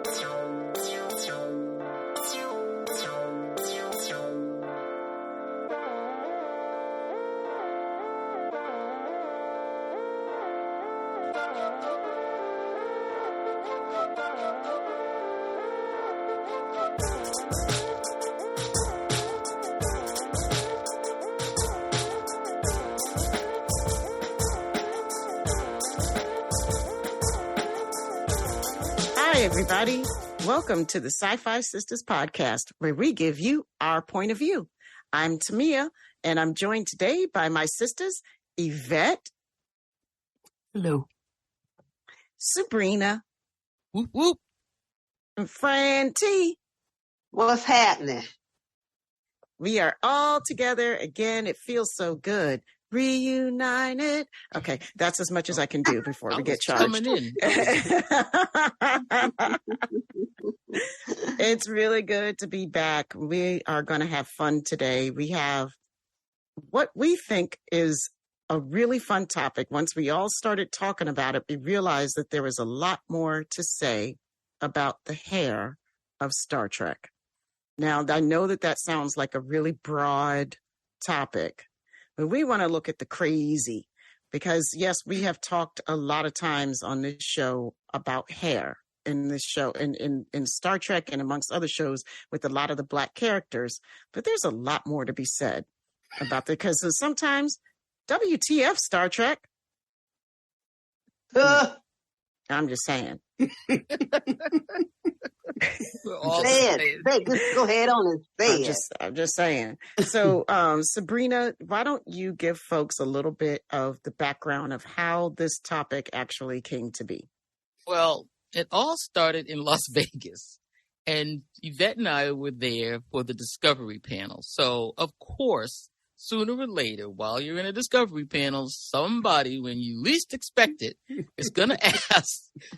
Hi, everybody. Welcome to the Sci-Fi Sistas podcast, where we give you our point of view. I'm Tamia, and I'm joined today by my sisters, Yvette. Hello. Sabrina. Whoop, whoop. And Fran T. What's happening? We are all together again. It feels so good. Reunited. Okay, that's as much as I can do before we get charged. Coming in. It's really good to be back. We are going to have fun today. We have what we think is a really fun topic. Once we all started talking about it, we realized that there was a lot more to say about the hair of Star Trek. Now, I know that sounds like a really broad topic, but we want to look at the crazy because, yes, we have talked a lot of times on this show about hair in this show, in Star Trek and amongst other shows with a lot of the Black characters. But there's a lot more to be said about that because sometimes WTF Star Trek. I'm just saying. Say it. Just go ahead on and say it. I'm just saying. So, Sabrina, why don't you give folks a little bit of the background of how this topic actually came to be? Well, it all started in Las Vegas, and Yvette and I were there for the Discovery panel. So, of course, sooner or later, while you're in a Discovery panel, somebody, when you least expect it, is going to ask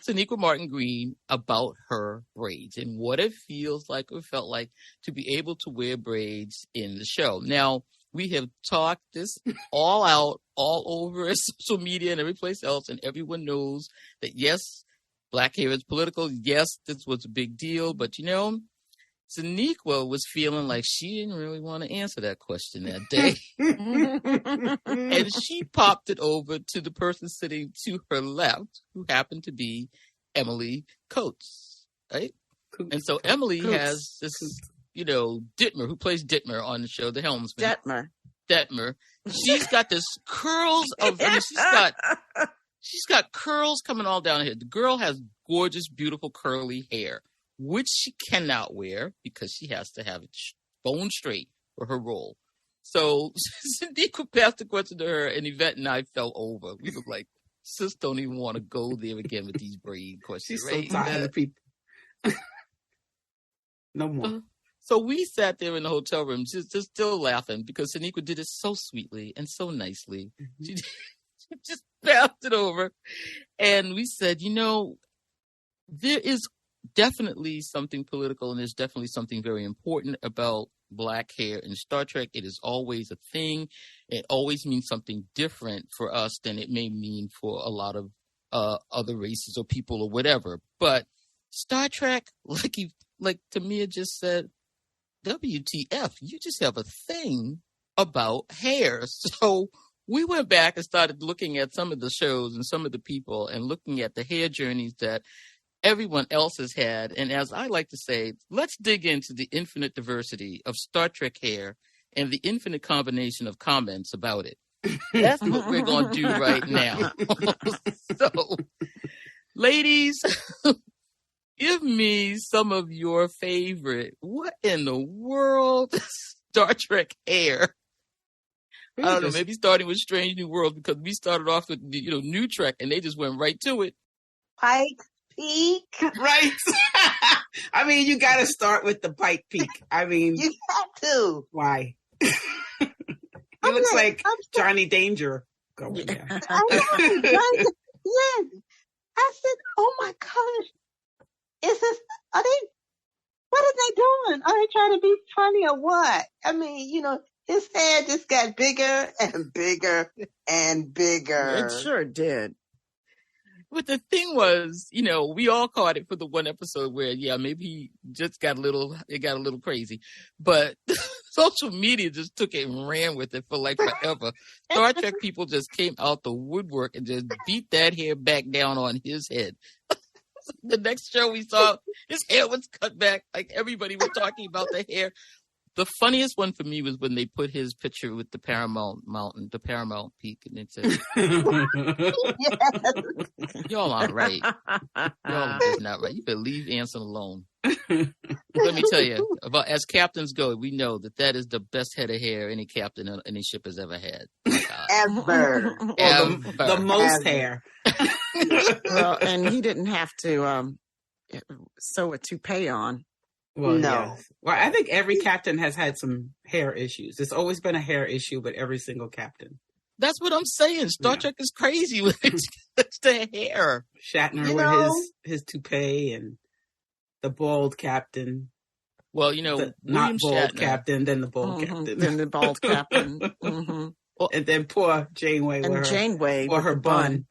Sonequa Martin Green about her braids and what it feels like or felt like to be able to wear braids in the show. Now, we have talked this all out, all over social media and every place else, and everyone knows that, yes, Black hair is political. Yes, this was a big deal, but, you know, Sonequa was feeling like she didn't really want to answer that question that day. And she popped it over to the person sitting to her left, who happened to be Emily Coates, right? And so Emily has this, you know, Dittmer, who plays Dittmer on the show, the helmsman. Detmer. She's got this curls of, she's got curls coming all down her head. The girl has gorgeous, beautiful, curly hair, which she cannot wear because she has to have it bone straight for her role. So Sonequa passed the question to her, and Yvette and I fell over. We were like, sis don't even want to go there again with these braid questions. She's right? so tired of people. No more. So we sat there in the hotel room just still laughing because Sonequa did it so sweetly and so nicely. Mm-hmm. She just passed it over. And we said, you know, there is definitely something political, and there's definitely something very important about Black hair in Star Trek. It is always a thing. It always means something different for us than it may mean for a lot of other races or people or whatever. But Star Trek, like Tamia just said, WTF, you just have a thing about hair. So we went back and started looking at some of the shows and some of the people and looking at the hair journeys that everyone else has had. And as I like to say, let's dig into the infinite diversity of Star Trek hair and the infinite combination of comments about it. That's what we're going to do right now. So, ladies, give me some of your favorite. What in the world? Star Trek hair. I don't know, maybe starting with Strange New Worlds, because we started off with, you know, New Trek, and they just went right to it. Pike Peak. Right. I mean, you got to start with the Pike Peak. I mean, you got to. Why? He looks like Johnny Danger going there. I know. Yes. I said, oh my gosh. What are they doing? Are they trying to be funny or what? I mean, you know, his head just got bigger and bigger and bigger. It sure did. But the thing was, we all caught it for the one episode where, maybe he just got a little crazy. But social media just took it and ran with it for like forever. Star Trek people just came out the woodwork and just beat that hair back down on his head. The next show we saw, his hair was cut back. Like everybody was talking about the hair. The funniest one for me was when they put his picture with the Paramount Peak, and it said, "Y'all aren't right. Y'all are just not right. You better leave Anson alone." Let me tell you, as captains go, we know that is the best head of hair any captain on any ship has ever had. Ever. The most hair. Well, and he didn't have to sew a toupee on. Well, No. yes. Well, I think every captain has had some hair issues. It's always been a hair issue with every single captain. That's what I'm saying. Star Trek is crazy with the hair. Shatner with his toupee and the bald captain. Well, the not bald Shatner. Captain, then the bald captain. Then the bald captain. Well, and then poor Janeway or her bun.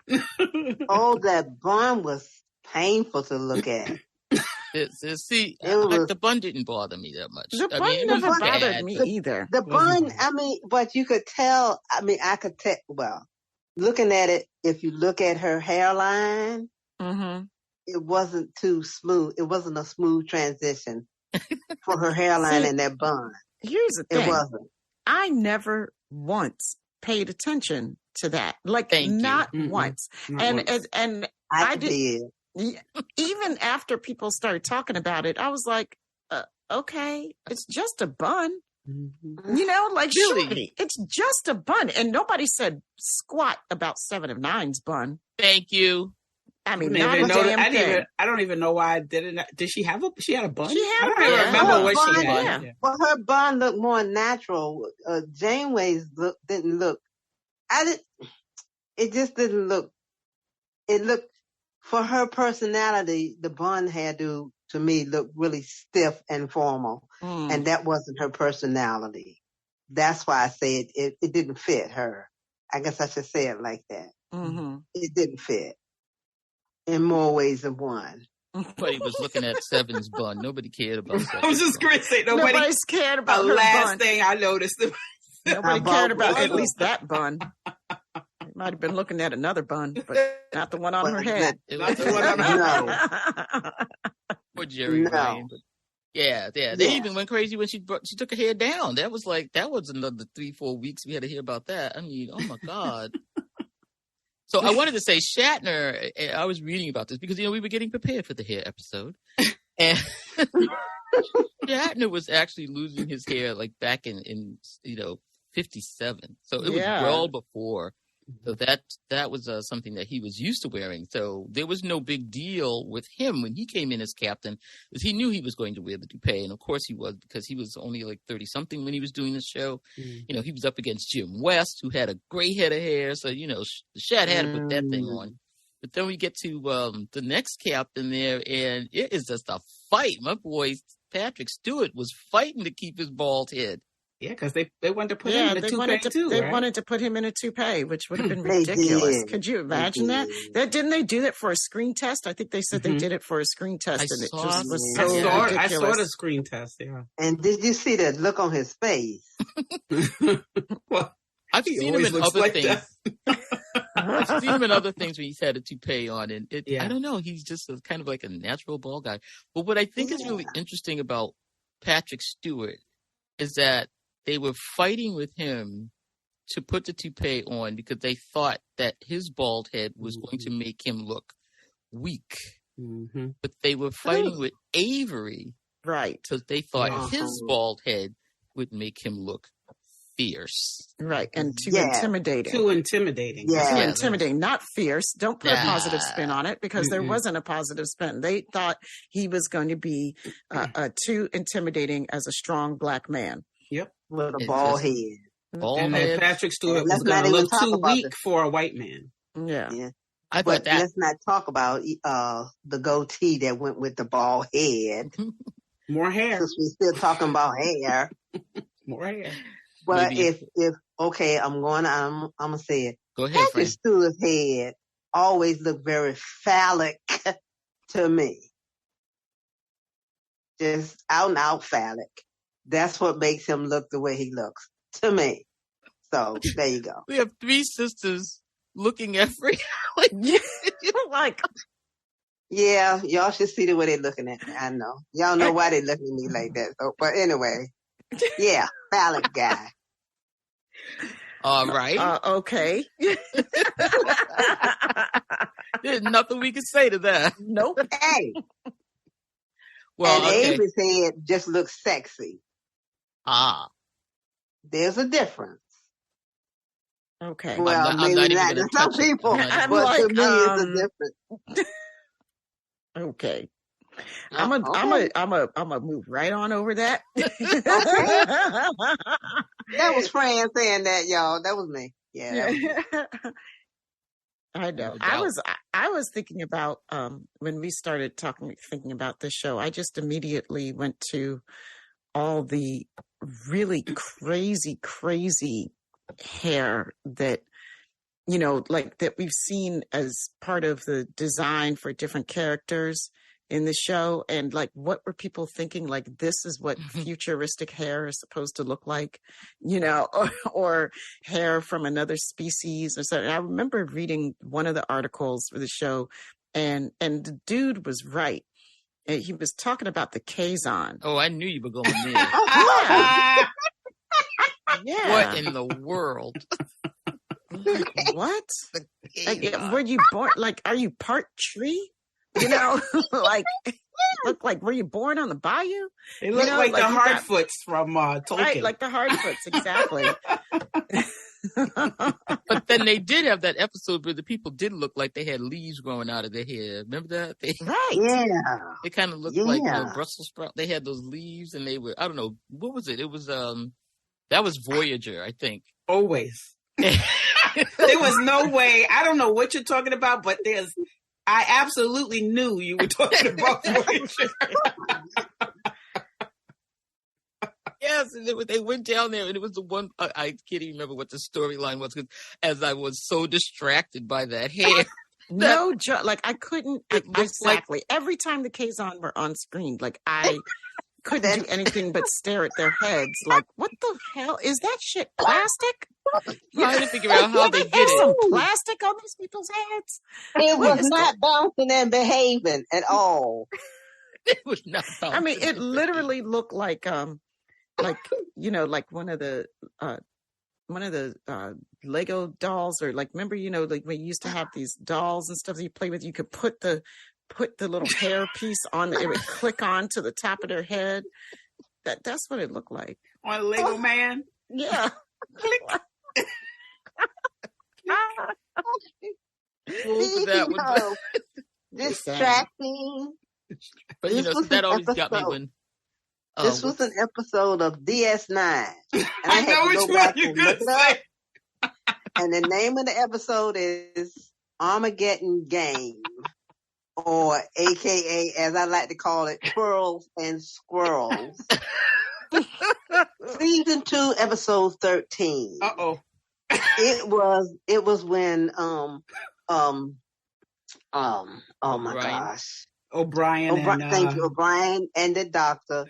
Oh, that bun was painful to look at. The bun didn't bother me that much. The bun never bothered me either. The bun, but you could tell, I could tell, well, looking at it, if you look at her hairline, it wasn't too smooth. It wasn't a smooth transition for her hairline and that bun. Here's the thing. It wasn't. I never once paid attention to that. Like, not once. And I did. Even after people started talking about it, I was like, okay, it's just a bun. Like, really? It's just a bun. And nobody said squat about 7 of 9's bun. Thank you. I mean, not a damn thing. I don't even know why I didn't. Did she have she had a bun? She had I don't even remember what she had. Yeah. Well, her bun looked more natural. Janeway's didn't look. It just didn't look. It looked, for her personality, the bun had to me, look really stiff and formal. And that wasn't her personality. That's why I said it didn't fit her. I guess I should say it like that. It didn't fit in more ways than one. Nobody was looking at Seven's bun. Nobody cared about Seven's I was just going to say, nobody's cared about the her last bun. thing I noticed. Nobody cared about at least that bun. Might have been looking at another bun, but not the one on her head. Not the one on her head. Poor Jerry Ryan. Yeah. They even went crazy when she took her hair down. That was another 3-4 weeks we had to hear about that. I mean, oh my God. So I wanted to say Shatner, I was reading about this because, we were getting prepared for the hair episode. And Shatner was actually losing his hair like back in 57. So it was well before. So that was something that he was used to wearing. So there was no big deal with him when he came in as captain, because he knew he was going to wear the toupee. And of course he was, because he was only like 30 something when he was doing the show. He was up against Jim West, who had a gray head of hair. So, Shat had to put that thing on. But then we get to the next captain there, and it is just a fight. My boy, Patrick Stewart, was fighting to keep his bald head. Yeah, because they wanted to put him in a toupee too. They wanted to put him in a toupee, which would have been ridiculous. Could you imagine that? Didn't they do that for a screen test? I think they said they did it for a screen test, and it just was so ridiculous. I saw the screen test, yeah. And did you see the look on his face? Well, I've seen him in other things. I've seen him in other things when he's had a toupee on, and I don't know, he's just kind of like a natural bald guy. But what I think is really interesting about Patrick Stewart is that they were fighting with him to put the toupee on because they thought that his bald head was going to make him look weak. But they were fighting with Avery, right? Because they thought his bald head would make him look fierce, right? And too intimidating. Too intimidating. Too intimidating, not fierce. Don't put a positive spin on it, because there wasn't a positive spin. They thought he was going to be too intimidating as a strong black man. Yep. With a bald head. And then Patrick Stewart was going to look too weak for a white man. Yeah. I thought that. Let's not talk about the goatee that went with the bald head. More hair. Since we're still talking about hair. More hair. But if okay, I'm gonna say it. Go ahead, Patrick Stewart's head always looked very phallic to me. Just out and out phallic. That's what makes him look the way he looks to me. So there you go. We have three sisters looking at Free. Like, yeah, y'all should see the way they're looking at me. I know. Y'all know why they're looking at me like that. So, but anyway, yeah, phallic guy. All right. Okay. There's nothing we can say to that. Nope. Hey. Well, and okay. Avery's head just looks sexy. Ah. There's a difference. Okay. Well, I'm maybe not even not gonna to some touch it. people, I'm but like, to me, it's a difference. Okay. Okay. I'm a move right on over that. That was Fran saying that, y'all. That was me. Yeah. I know. No I was thinking about when we started thinking about this show, I just immediately went to all the really crazy hair that, you know, like that we've seen as part of the design for different characters in the show. And like, what were people thinking? Like, this is what futuristic hair is supposed to look like, you know, or hair from another species or something. I remember reading one of the articles for the show, and the dude was right. And he was talking about the Kazon. Oh, I knew you were going there. Yeah. Yeah. What in the world? Like, what? Like, were you born? Like, are you part tree? You know, like, look like, were you born on the bayou? They look like the Hardfoots from Tolkien. Right, like the Hardfoots, exactly. But then they did have that episode where the people did look like they had leaves growing out of their hair. Remember that? Right. Yeah. They kind of looked like Brussels sprouts. They had those leaves, and they were, I don't know, what was it? It was that was Voyager, I think. Always. There was no way. I don't know what you're talking about, but I absolutely knew you were talking about Voyager. Yes, and they went down there, and it was the one, I can't even remember what the storyline was, because as I was so distracted by that hair. No joke. Like, I couldn't, exactly. Like, every time the Kazon were on screen, like, I couldn't do anything but stare at their heads. Like, what the hell? Is that shit plastic? Trying to figure out how they did There's it. some plastic on these people's heads. It was not bouncing and behaving at all. It was not. I mean, it literally looked like you know, like one of the Lego dolls, or like, remember, you know, like when you used to have these dolls and stuff that you play with, you could put the little hair piece on, it would click on to the top of their head. That's what it looked like. On a Lego man? Yeah. What was that one? Distracting. But you know, that always got me when. This was an episode of DS9. And I know which one you're going to say. And the name of the episode is Armageddon Game, or AKA, as I like to call it, Twirls and Squirrels. Season 2, episode 13. Uh-oh. It was when oh my gosh. O'Brien thank you. O'Brien and the doctor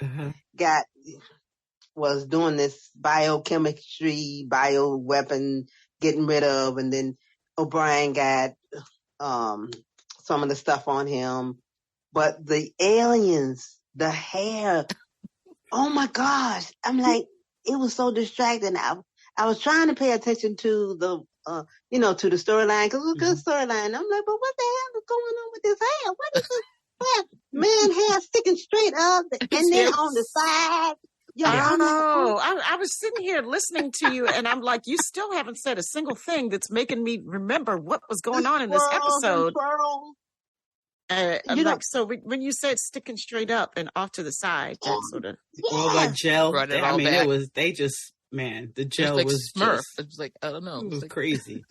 was doing this biochemistry, bioweapon getting rid of, and then O'Brien got some of the stuff on him. But the aliens, the hair, oh my gosh. I'm like, it was so distracting. I was trying to pay attention to the to the storyline, because it was a good storyline. I'm like, but what the hell is going on with this hair? What is this hair? Man, hair sticking straight up and then on the side. I was sitting here listening to you, and I'm like, you still haven't said a single thing that's making me remember what was going on in this episode. I'm like, so when you said sticking straight up and off to the side, that sort of. Well, that gel. I mean, back. The gel was Smurf. just, it was like, I don't know. It was like, crazy.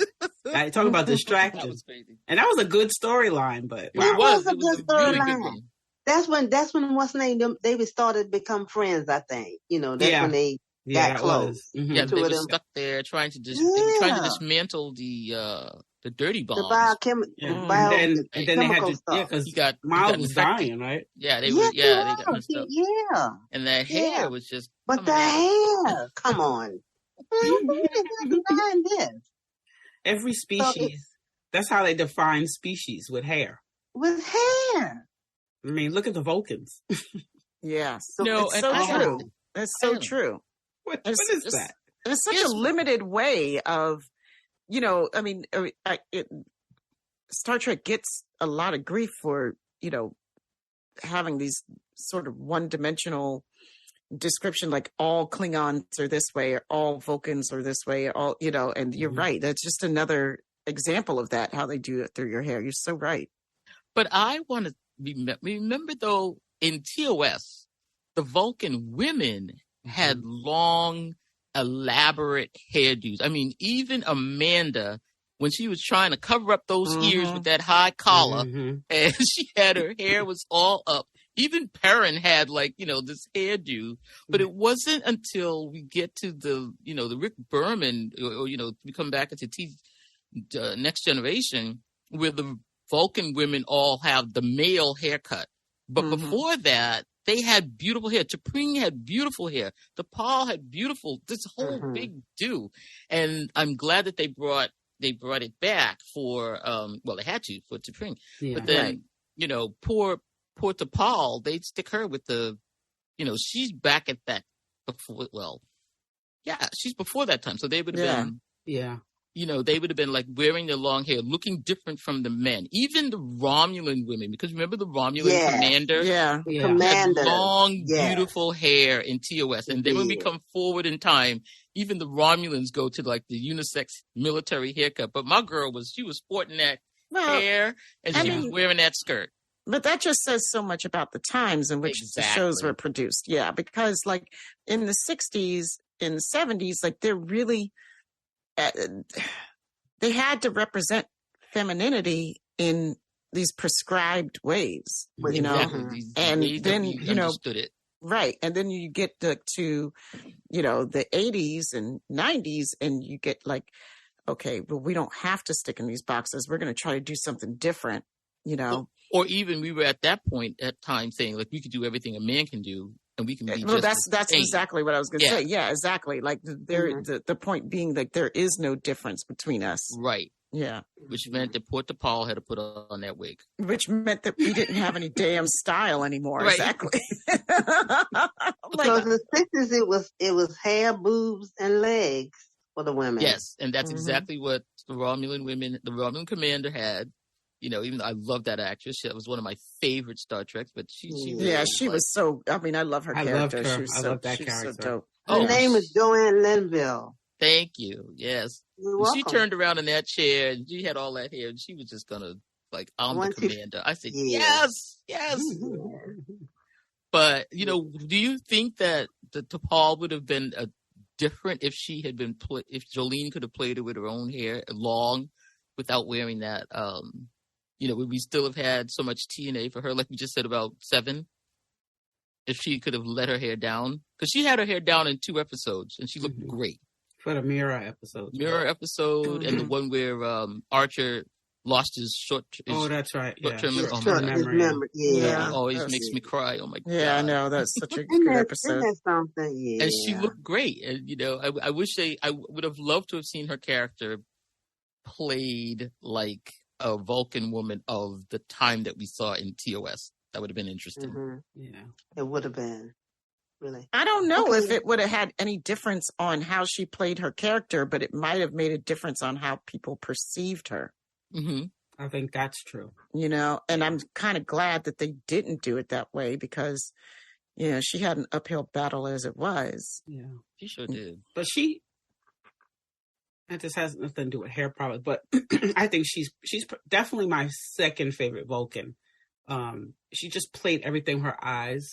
I talk about distractions. That was crazy. And that was a good storyline, but It was a really good good storyline. one. That's when what's name they started to become friends, I think. You know, that's when they got close. Mm-hmm. Yeah, they were stuck there trying to dismantle the the dirty bombs. The and then they had to, because Miles was dying, right? Yeah, they yes, were. Yeah, they got messed up. Yeah, and that hair was just. But the hair, come on, this. Every species. That's how they define species, with hair. With hair. I mean, look at the Vulcans. Yes. No, it's so true. That's so true. What is that? It's such a limited way of, I mean, Star Trek gets a lot of grief for, having these sort of one-dimensional description, like all Klingons are this way, or all Vulcans are this way, or all, and you're right. That's just another example of that, how they do it through your hair. You're so right. But I want to remember, though, in TOS, the Vulcan women had long, elaborate hairdos. I mean, even Amanda, when she was trying to cover up those ears with that high collar, and she had her hair was all up. Even Perrin had this hairdo, but it wasn't until we get to the Rick Berman, or we come back into Next Generation, where the Vulcan women all have the male haircut. But before that, they had beautiful hair. T'Pring had beautiful hair. T'Pol had this whole big do. And I'm glad that they brought it back for, they had to for T'Pring. Yeah. But then, poor T'Pol, they'd stick her with the, she's back at that before, she's before that time. So they would have been, they would have been like wearing their long hair, looking different from the men. Even the Romulan women, because remember the Romulan commander? Yeah. Commander. Had long, beautiful hair in TOS. And then when we come forward in time, even the Romulans go to like the unisex military haircut. But my girl she was sporting that hair, and she was wearing that skirt. But that just says so much about the times in which the shows were produced. Yeah, because like in the 60s, in the 70s, like they're really... they had to represent femininity in these prescribed ways, and then understood it. Right, and then you get to the 80s and 90s, and you get like, okay, but we don't have to stick in these boxes. We're going to try to do something different, Or even we were at that point at time saying like we could do everything a man can do. And we can be that's exactly what I was going to say. Yeah, exactly. Like the point being that there is no difference between us. Right. Yeah. Which meant that poor T'Pol had to put on that wig. Which meant that we didn't have any damn style anymore. Right. Exactly. Because in the 60s it was hair, boobs, and legs for the women. Yes, and that's exactly what the Romulan commander had. Even though I love that actress, that was one of my favorite Star Treks. But she was so. I mean, I love her character. I love that character. So dope. Her name is Joanne Linville. Thank you. Yes, she turned around in that chair and she had all that hair, and she was just gonna I'm the commander. I said yes. But do you think that the T'Pol would have been different if she had been if Jolene could have played her with her own hair long, without wearing that? Would we still have had so much TNA for her, like we just said about Seven? If she could have let her hair down? Because she had her hair down in 2 episodes, and she looked great. For the Mirror episode. And the one where Archer lost his short... that's right. Memory. Yeah. It always makes me cry. Oh, my God. Yeah, I know. That's such a good episode. Isn't that something? Yeah. And she looked great. And, I wish I would have loved to have seen her character played like a Vulcan woman of the time that we saw in TOS. That would have been interesting. Yeah, it would have been. Really, I don't know if it would have had any difference on how she played her character, but it might have made a difference on how people perceived her. I think that's true. And I'm kind of glad that they didn't do it that way, because she had an uphill battle as it was. Yeah, she sure did. But and this has nothing to do with hair probably, but I think she's definitely my second favorite Vulcan. She just played everything with her eyes,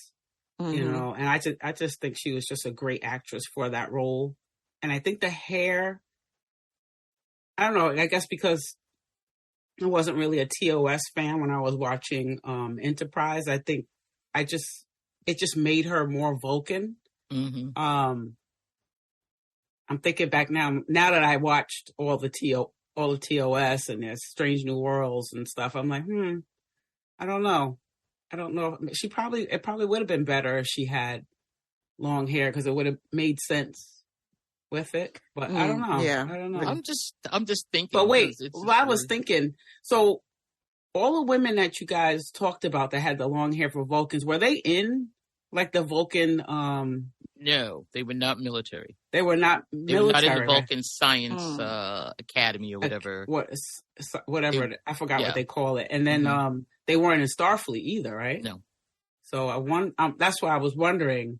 and I just think she was just a great actress for that role. And I think the hair, I don't know, I guess because I wasn't really a TOS fan when I was watching Enterprise, I think it just made her more Vulcan. I'm thinking back now that I watched all the all of TOS and there's Strange New Worlds and stuff. I'm like, I don't know. It probably would have been better if she had long hair because it would have made sense with it. But I don't know. Yeah. I don't know. I'm just thinking. But wait, I was thinking, so all the women that you guys talked about that had the long hair for Vulcans, were they in like the Vulcan? No, they were not military. They were not military. They were not in the Vulcan Science Academy or whatever. Whatever. I forgot what they call it. And then they weren't in Starfleet either, right? No. So that's why I was wondering,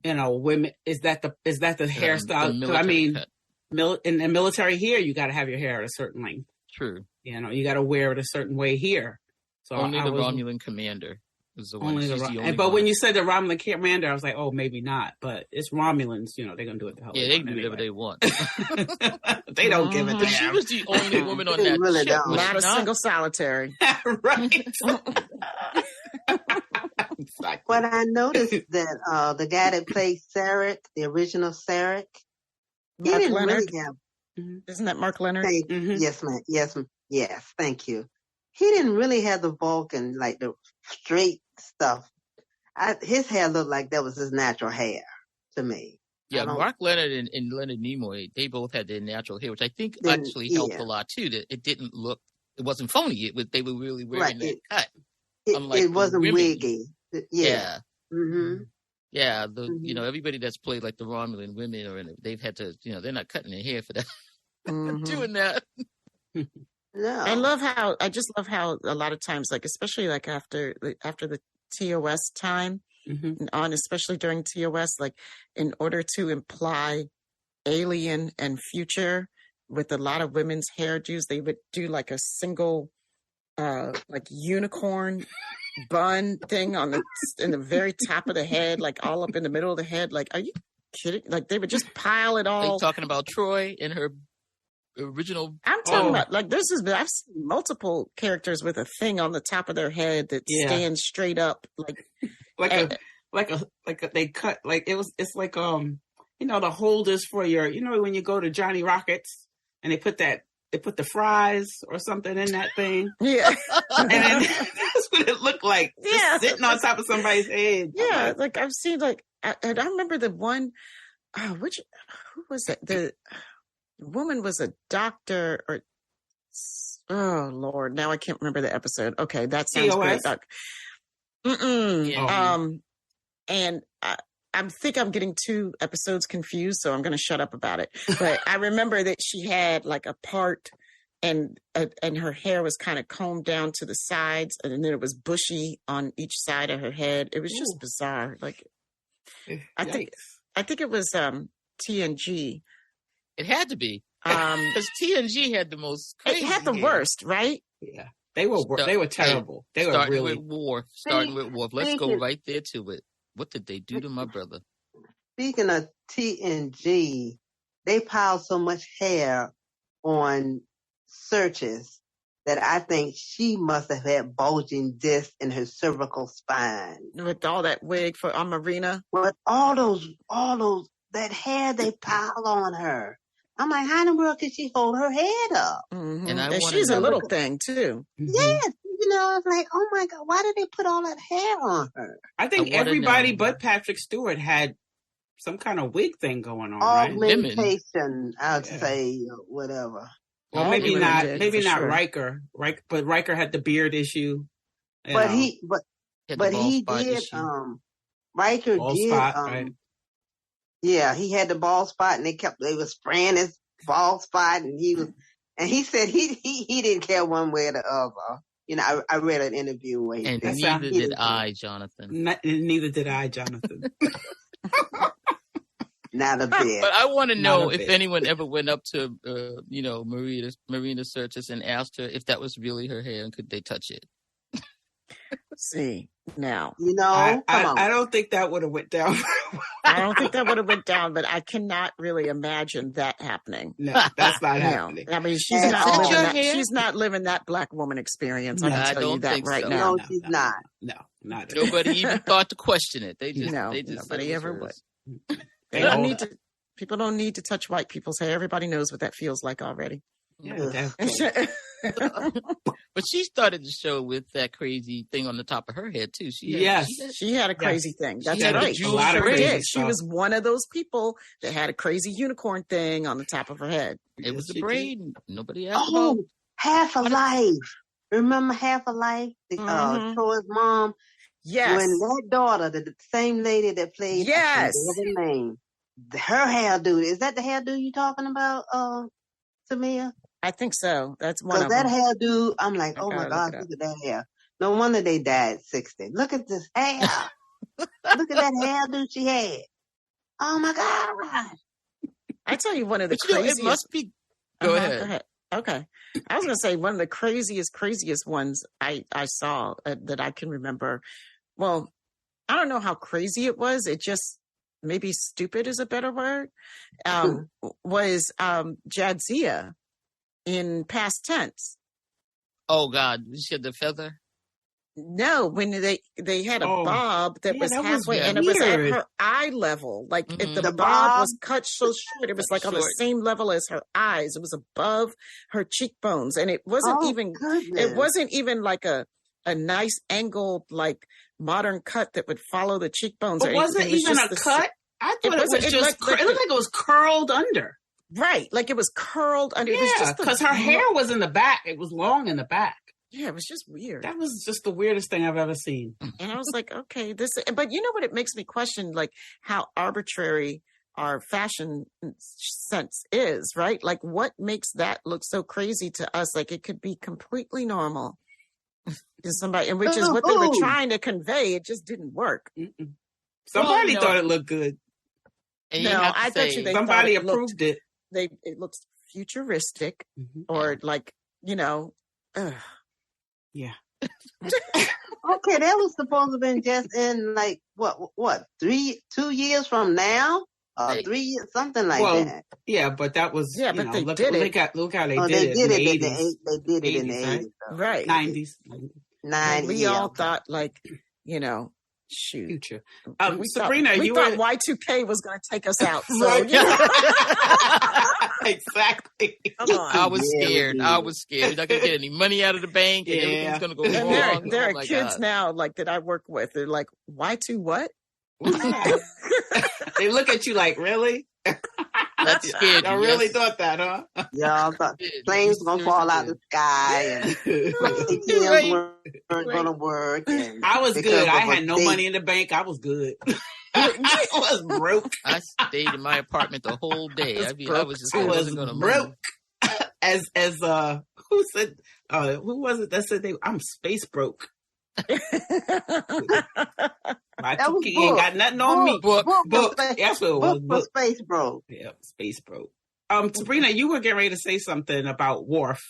women, is that the hairstyle? The I mean, cut. In the military here, you got to have your hair at a certain length. True. You got to wear it a certain way here. So only the Romulan commander was the one. But when you said the Romulan commander, I was like, oh, maybe not. But it's Romulans, they're going to do it the hell they can do whatever they want. They don't give a damn. She was the only woman on that really ship. Not a single solitary. Right. Exactly. But I noticed that the guy that played Sarek, the original Sarek, he Mark didn't Leonard. really have. Isn't that Mark Leonard? Yes, ma'am. Yes, thank you. He didn't really have the Vulcan, like the straight stuff. His hair looked like that was his natural hair to me. Yeah, Mark Leonard and Leonard Nimoy, they both had their natural hair, which I think actually helped a lot too. That it didn't look, it wasn't phony. They were really wearing that cut. It wasn't wiggy. Yeah. Mm-hmm. Yeah, everybody that's played like the Romulan women or they've had to, they're not cutting their hair for that, doing that. No. I just love how a lot of times, like especially like after the TOS time and on, especially during TOS, like in order to imply alien and future with a lot of women's hairdos, they would do like a single like unicorn bun thing in the very top of the head, like all up in the middle of the head. Like, are you kidding? Like they would just pile it all. Are you talking about Troy and her original? I'm talking about like I've seen multiple characters with a thing on the top of their head that stands straight up, they cut like it's like the holders for your when you go to Johnny Rockets and they put the fries or something in that thing. Yeah. And then that's what it looked like. Yeah. Sitting on top of somebody's head. Yeah. Like I've seen and I remember the one, who was it? The woman was a doctor oh Lord, now I can't remember the episode. Okay. That sounds great. Yeah. And I think I'm getting 2 episodes confused, so I'm going to shut up about it. But I remember that she had like a part and her hair was kind of combed down to the sides and then it was bushy on each side of her head. It was just bizarre. Like, I think it was TNG. It had to be. Because TNG had the most crazy. It had the worst, right? Yeah. They were terrible. They were really... Starting with Worf. Let's go right there to it. What did they do to my brother? Speaking of TNG, they piled so much hair on Searches that I think she must have had bulging discs in her cervical spine. With all that wig on Marina. With all those, that hair they piled on her. I'm like, how in the world could she hold her head up? Mm-hmm. And she's a little thing too. Yes. I was like, oh my God, why did they put all that hair on her? I think everybody but Patrick Stewart had some kind of wig thing going on, augmentation, I'd say, whatever. Well, maybe not Riker. But Riker had the beard issue. But he did, Riker bald did, spot, right? Yeah, he had the bald spot and they was spraying his bald spot and he said he didn't care one way or the other. I read an interview where he said, neither did I, Jonathan. Neither did I, Jonathan. Not a bit. But I want to know if anyone ever went up to, Marina Sirtis and asked her if that was really her hair and could they touch it. See, now. I don't think that would have went down. I don't think that would have went down, but I cannot really imagine that happening. No, that's not happening. I mean, she's not living that Black woman experience. I can tell you that right now. No, she's not. No, not nobody even thought to question it. They just nobody ever would. People don't need to touch white people's hair. Everybody knows what that feels like already. Yeah, but she started the show with that crazy thing on the top of her head too. She had a crazy thing. That's right. A lot of crazy stuff. She was one of those people that had a crazy unicorn thing on the top of her head. It was a braid. Nobody asked about. Half a Life. Remember Half a Life? Troy's mom. Yes. When that daughter, the same lady that played, yes, her name, her hairdo. Is that the hairdo you talking about, Tamia? I think so. That's one of that them. hairdo, I'm like, oh my God, look at that hair. No wonder they died at 60. Look at this hair. Look at that hairdo she had. Oh my God. I tell you, one of the craziest. It must be. Go ahead. Okay. I was going to say one of the craziest ones I saw that I can remember. Well, I don't know how crazy it was. It just, maybe stupid is a better word, was Jadzia in past tense. Oh God, she had the feather? No, when they had a bob that was halfway, and it was at her eye level. Like if the bob was cut so short, it was like on the same level as her eyes. It was above her cheekbones, and it wasn't it wasn't even like a nice angled like modern cut that would follow the cheekbones. It wasn't even a cut. I thought it was just. It looked like it was curled under. Right, like it was curled under. Yeah, it was just because her hair was in the back. It was long in the back. Yeah, it was just weird. That was just the weirdest thing I've ever seen. And I was like, okay, but you know what? It makes me question, like, how arbitrary our fashion sense is, right? Like, what makes that look so crazy to us? Like, it could be completely normal to somebody, and which is what they were trying to convey. It just didn't work. Somebody thought it looked good. And no, I bet you somebody approved it. It looks futuristic, or like, you know. Yeah. Okay, that was supposed to be just in like what 2 years from now, 3 years, something like that. Yeah, but that was but they did it. Look how they did it. They did it in the 80s, right? 90s. We all thought like, you know. Shoot. Future. Sabrina, we thought Y2K was going to take us out. So, exactly. Come on. I was scared. I was scared. Not going to get any money out of the bank, and everything's going to go wrong. There are kids now, like that I work with. They're like, Y2 what? They look at you like, really? That scared you. I really thought that, huh? Yeah, I thought planes were gonna fall out of the sky, and ATMs weren't gonna work. And I was good. I had no money in the bank. I was good. I was broke. I stayed in my apartment the whole day. I wasn't gonna broke. As who said? Who was it that said I'm space broke? My cookie ain't got nothing on me. Book. That's what it was. Book space broke. Yeah, space broke. Sabrina, you were getting ready to say something about Worf.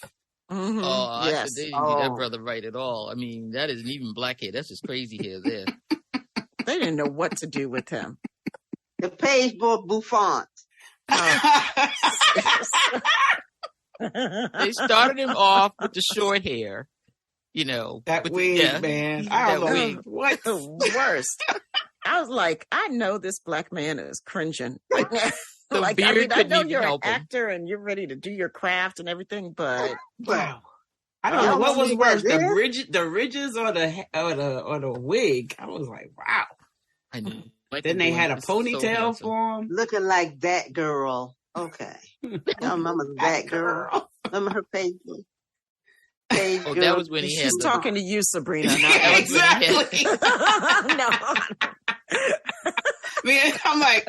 Mm-hmm. Oh, yes. They didn't get that brother right at all. I mean, that isn't even black hair. That's just crazy hair there. They didn't know what to do with him. The page boy bouffant. They started him off with the short hair. You know, that wig, man. I don't know what's the worst. I was like, I know this black man is cringing. The beard I know you're an actor and you're ready to do your craft and everything, but wow. I don't know what was worse, the ridges or the wig. I was like, wow. I know. Then they had a ponytail for him, looking like that girl. Okay, I remember that girl. Remember her page? That was when She's talking to you, Sabrina. Exactly. No. Man, I'm like,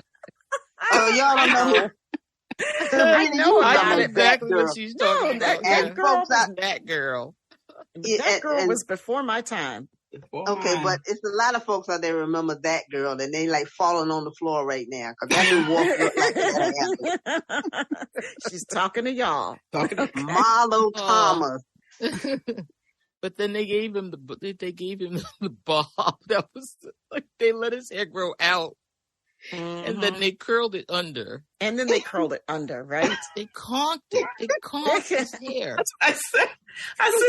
y'all don't know. I know exactly what she's talking about. That girl. That girl was before my time. Okay, but it's a lot of folks out there remember that girl, and they like falling on the floor right now because that new walk looked like that. She's talking to y'all. Talking to Marlo Thomas. But then they gave him the bob. That was like they let his hair grow out, and then they curled it under. And then they curled it under, right? They conked it. They conked his hair. I said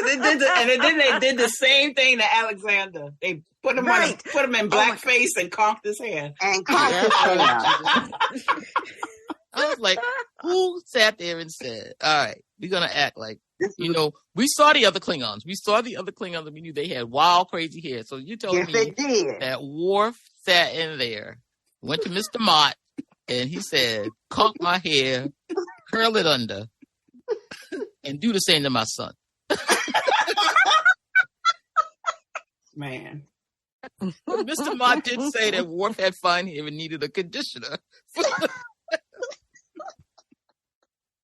they did and then they did the same thing to Alexander. They put him in blackface and conked his hair. And conked his hair. I was like, who sat there and said, all right, we're going to act like, we saw the other Klingons. And we knew they had wild, crazy hair. So you told me that Worf sat in there, went to Mr. Mott, and he said, conk my hair, curl it under, and do the same to my son. Man. Mr. Mott did say that Worf had fine hair and needed a conditioner.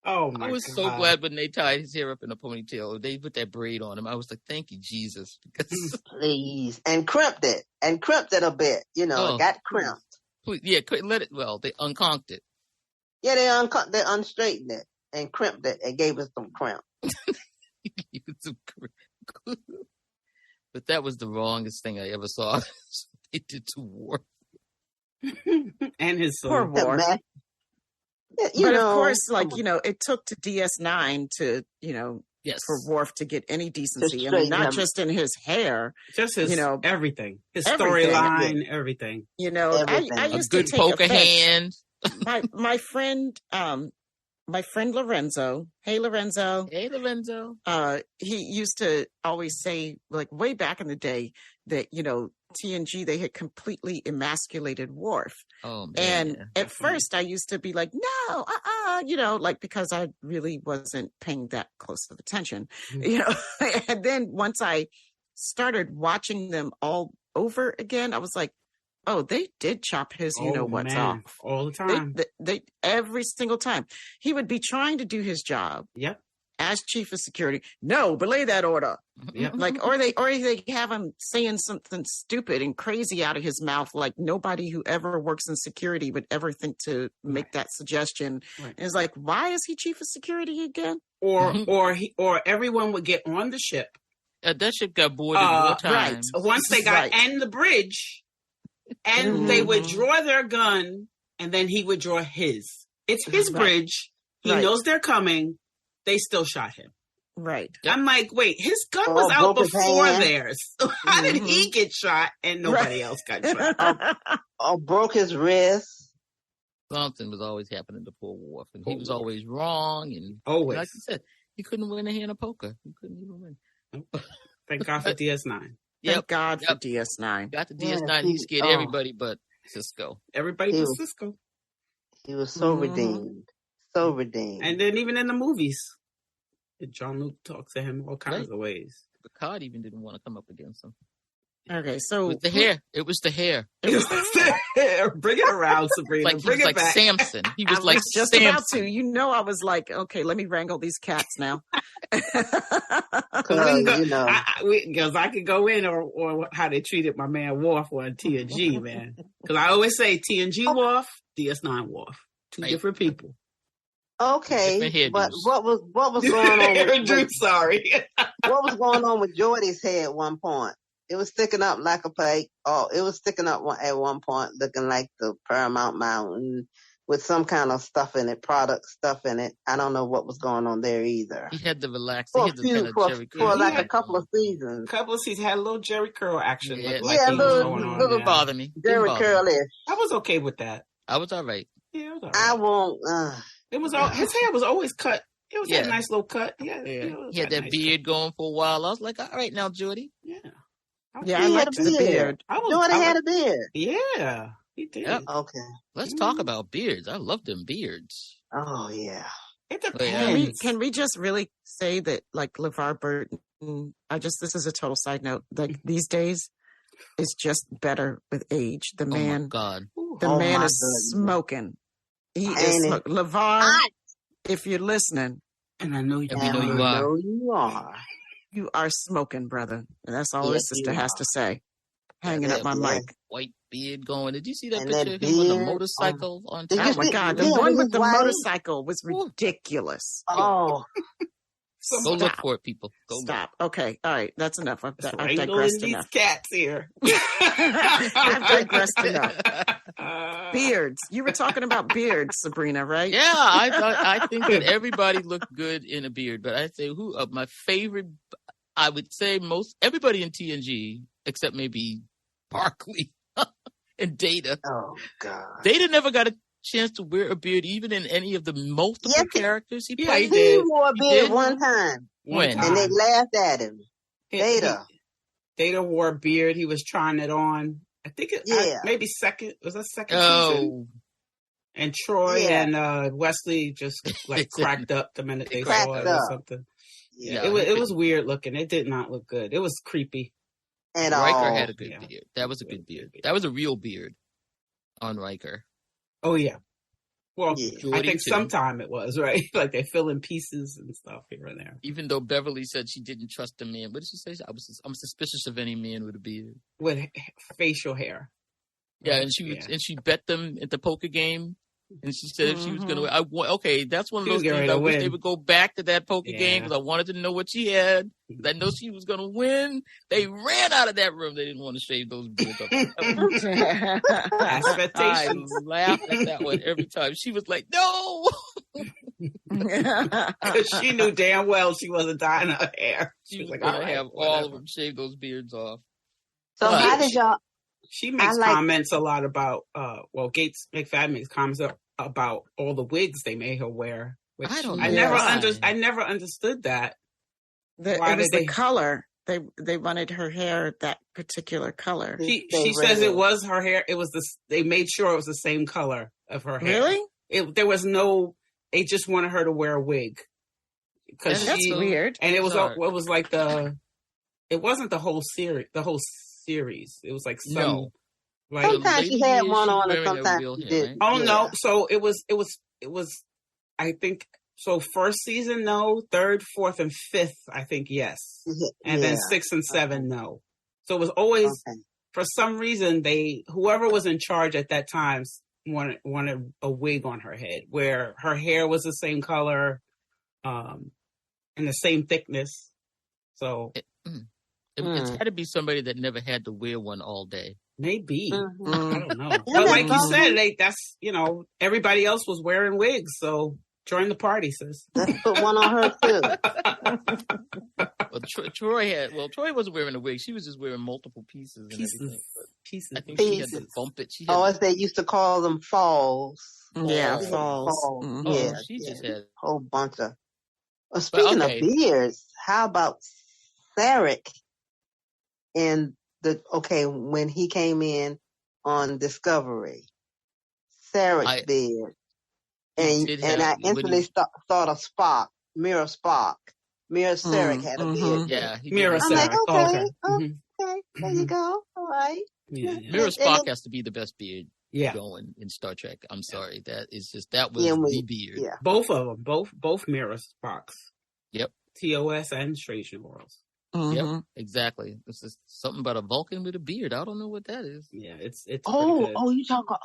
Oh my! I was God. so glad when they tied his hair up in a ponytail. They put that braid on him. I was like, "Thank you, Jesus." Please, and crimped it a bit. It got crimped. Please, yeah, let it. Well, they unconked it. Yeah, they unstraightened it and crimped it and gave us some crimp. But that was the wrongest thing I ever saw. They did to Worf and his son. Poor Worf. But of course, it took to DS9 to, for Worf to get any decency. I mean, not just in his hair. Just his, everything. His storyline, everything. I used to take poker hand. My friend Lorenzo. Hey, Lorenzo. He used to always say, like, way back in the day that, TNG, they had completely emasculated Worf. Oh, man. And at first I used to be like, no, because I really wasn't paying that close of attention, and then once I started watching them all over again, I was like, oh, they did chop his, what's off all the time. They every single time he would be trying to do his job. Yep. As chief of security, no, belay that order. Yep. Or they have him saying something stupid and crazy out of his mouth, like nobody who ever works in security would ever think to make that suggestion. Right. And it's like, why is he chief of security again? Or everyone would get on the ship. That ship got boarded more times. Right. Once they got in the bridge, and they would draw their gun, and then he would draw his. It's his bridge. He knows they're coming. They still shot him. Right. I'm like, wait, his gun was out before theirs. So how did he get shot and nobody else got shot? Or broke his wrist. Something was always happening to poor Worf, and he was always wrong. And always, like you said, he couldn't win a hand of poker. He couldn't even win. Nope. Thank God for DS9. Thank God for DS9. Got the DS9. He scared everybody but Cisco. Everybody but Cisco. He was so redeemed. So redeemed. And then even in the movies, Jean-Luc talks to him all kinds of ways. Picard even didn't want to come up against him. Okay, so... It was the hair. Bring it around, Sabrina. Bring it back. Samson. He was like just Samson. about to. I was like, okay, let me wrangle these cats now. Because I could go in or how they treated my man Worf on TNG, man. Because I always say TNG Worf, DS9 Worf. Two different people. Okay, but what was going on with sorry. What was going on with Geordi's head at one point? It was sticking up like a pike. Oh, it was sticking up at one point, looking like the Paramount Mountain with some kind of stuff in it, product stuff in it. I don't know what was going on there either. He had the relaxed. For like a couple of seasons. Had a little Jerry curl action. Yeah, little bother me. Jerry curl-ish. I was okay with that. I was all right. Yeah, it was all right. I won't. It was all his hair was always cut. It was a nice little cut. Yeah. He had that beard going for a while. I was like, all right now, Jordy. Yeah. I liked the beard. Jordy had a beard. Yeah, he did. Yep. Okay. Let's talk about beards. I love them beards. Oh yeah. It depends. Can we just really say that, like, LeVar Burton? This is a total side note. Like, these days, is just better with age. The man, is smoking. He is smoking. LeVar, if you're listening, and I know you are. You are smoking, brother. And that's all his sister has to say. Hanging up my mic. White beard going. Did you see that picture of him on the motorcycle on top? Oh my God. The one with the motorcycle was ridiculous. Oh. Go look for it, people. Stop. Okay. All right. That's enough. I've digressed enough. These cats here. I've digressed enough. Beards. You were talking about beards, Sabrina, right? Yeah. I think that everybody looked good in a beard, but I'd say my favorite, I would say everybody in TNG, except maybe Barclay and Data. Oh, God. Data never got a chance to wear a beard, even in any of the multiple characters he played? He wore a beard one time. When? And they laughed at him. Data wore a beard. He was trying it on. I think maybe second. Was that second season? And Troy and Wesley just like cracked up the minute they saw it or something. Yeah, it was weird looking. It did not look good. It was creepy. And Riker had a good beard. That was a good beard. That was a real beard on Riker. Oh yeah. Well, Geordi I think too. sometime it was, right? Like they fill in pieces and stuff here and there. Even though Beverly said she didn't trust a man, what did she say? I'm suspicious of any man with a beard. With facial hair. Yeah, and she bet them at the poker game. And she said if she was going to, okay, that's one of those things I wish they would go back to that poker game because I wanted to know what she had. I know she was going to win. They ran out of that room. They didn't want to shave those beards up. I laughed at that one every time. She was like, no. Because she knew damn well she wasn't dyeing her hair. She was like, going to have all of them shave those beards off. So how did y'all... She makes comments a lot about, Gates McFadden makes comments about all the wigs they made her wear. Which I don't know. I never understood that. It was the color. They wanted her hair that particular color. She says it was her hair. It was they made sure it was the same color of her hair. Really? There was no, they just wanted her to wear a wig. That's weird. And it was like it wasn't the whole series. It was like some. Like, sometimes she had one on, and sometimes she didn't. Oh no! So it was. I think so. First season, no. Third, fourth, and fifth, I think yes. And then 6 and 7, no. So it was always for some reason whoever was in charge at that time wanted a wig on her head where her hair was the same color, and the same thickness. So. It's got to be somebody that never had to wear one all day. Maybe. I don't know. But like you said, that's, everybody else was wearing wigs. So join the party, sis. Let's put one on her too. Well, Troy wasn't wearing a wig. She was just wearing multiple pieces. Pieces. I think she had to bump it. As they used to call them falls. Yeah, falls. Mm-hmm. Yeah, she just had a whole bunch of. Well, speaking of beards, how about Sarek? When he came in on Discovery, Sarek's beard, and I instantly thought of Spock, Mirror Spock. Mirror Sarek had a beard. Yeah, Mirror Sarek. I'm like, okay, there you go. All right. Yeah. Mirror Spock has to be the best beard going in Star Trek. I'm sorry, that was the beard. Yeah. Both of them, both Mirror Spocks. Yep. TOS and Strange New Worlds. Mm-hmm. Yep, exactly. This is something about a Vulcan with a beard. I don't know what that is. Yeah, it's. You talking about?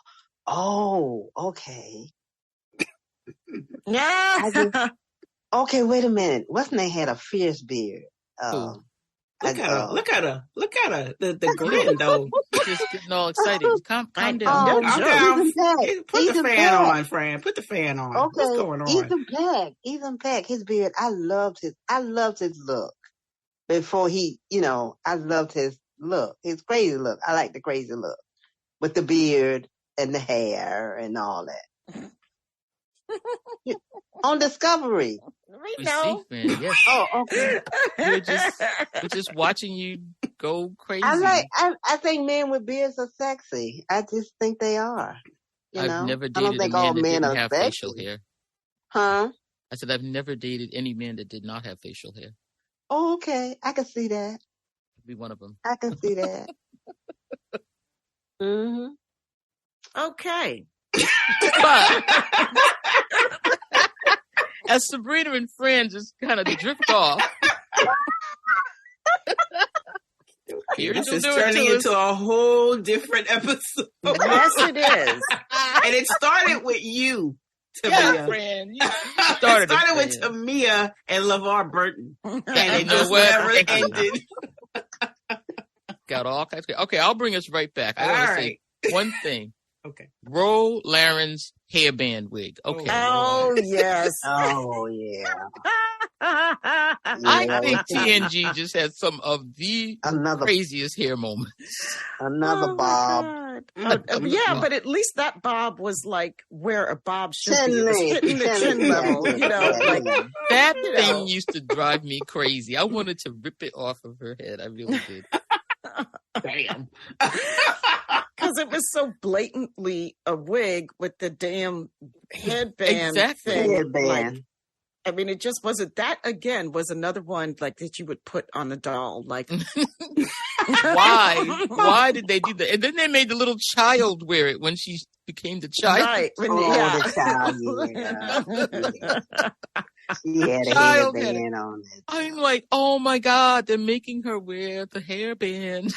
Oh, okay. Yeah. Okay, wait a minute. What's name had a fierce beard? Look at her. The grin though. Just getting all excited. Calm down. I'm down. Put the fan on, friend. Put the fan on. Okay. What's going on? Ethan Peck, his beard. I loved his look. Before he, I loved his look, his crazy look. I like the crazy look with the beard and the hair and all that. On Discovery. We know. Man, yes. Oh, okay. We're just watching you go crazy. I think men with beards are sexy. I just think they are. I've never dated a man that didn't have facial hair. Huh? I said I've never dated any man that did not have facial hair. Oh, okay. I can see that. Be one of them. I can see that. Mm-hmm. Okay. But as Sabrina and Fran just kind of drift off, this is turning into a whole different episode. Yes, it is. And it started with you. Yeah, Fran. It started with Tamia and LeVar Burton. And it just never ended. Got all kinds of... Okay, I'll bring us right back. I want to say one thing. Okay. Ro Laren's hairband wig. Okay. Oh, yes. Oh, yeah. I think TNG just had some of the craziest hair moments. Another bob. Yeah, but at least that bob was like where a bob should be. It was hitting the chin level, that thing used to drive me crazy. I wanted to rip it off of her head. I really did. Damn. Because it was so blatantly a wig with the damn headband thing. Headband. I mean, it just wasn't. That again was another one like that you would put on a doll. Like, why? Why did they do that? And then they made the little child wear it when she became the child. Right? The child. Yeah, the hairband on it. I'm like, oh my God, they're making her wear the hairband.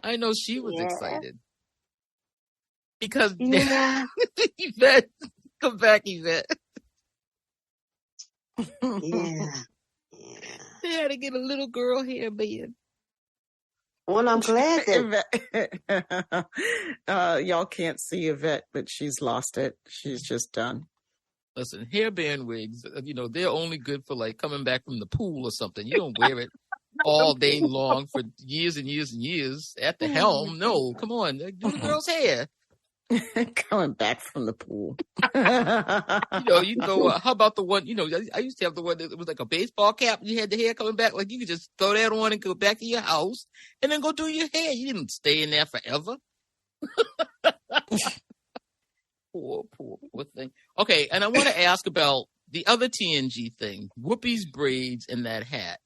I know she was excited because Yvette. Come back, Yvette. Yeah. They had to get a little girl hairband. Well, I'm glad that y'all can't see Yvette, but she's lost it. She's just done. Listen, hairband wigs, they're only good for like coming back from the pool or something. You don't wear it all day long for years and years and years at the helm. No, come on, do the girl's hair. Coming back from the pool. You go, how about the one, I used to have the one that was like a baseball cap and you had the hair coming back. Like you could just throw that on and go back to your house and then go do your hair. You didn't stay in there forever. Poor thing. Okay, and I want to ask about the other TNG thing. Whoopi's braids and that hat.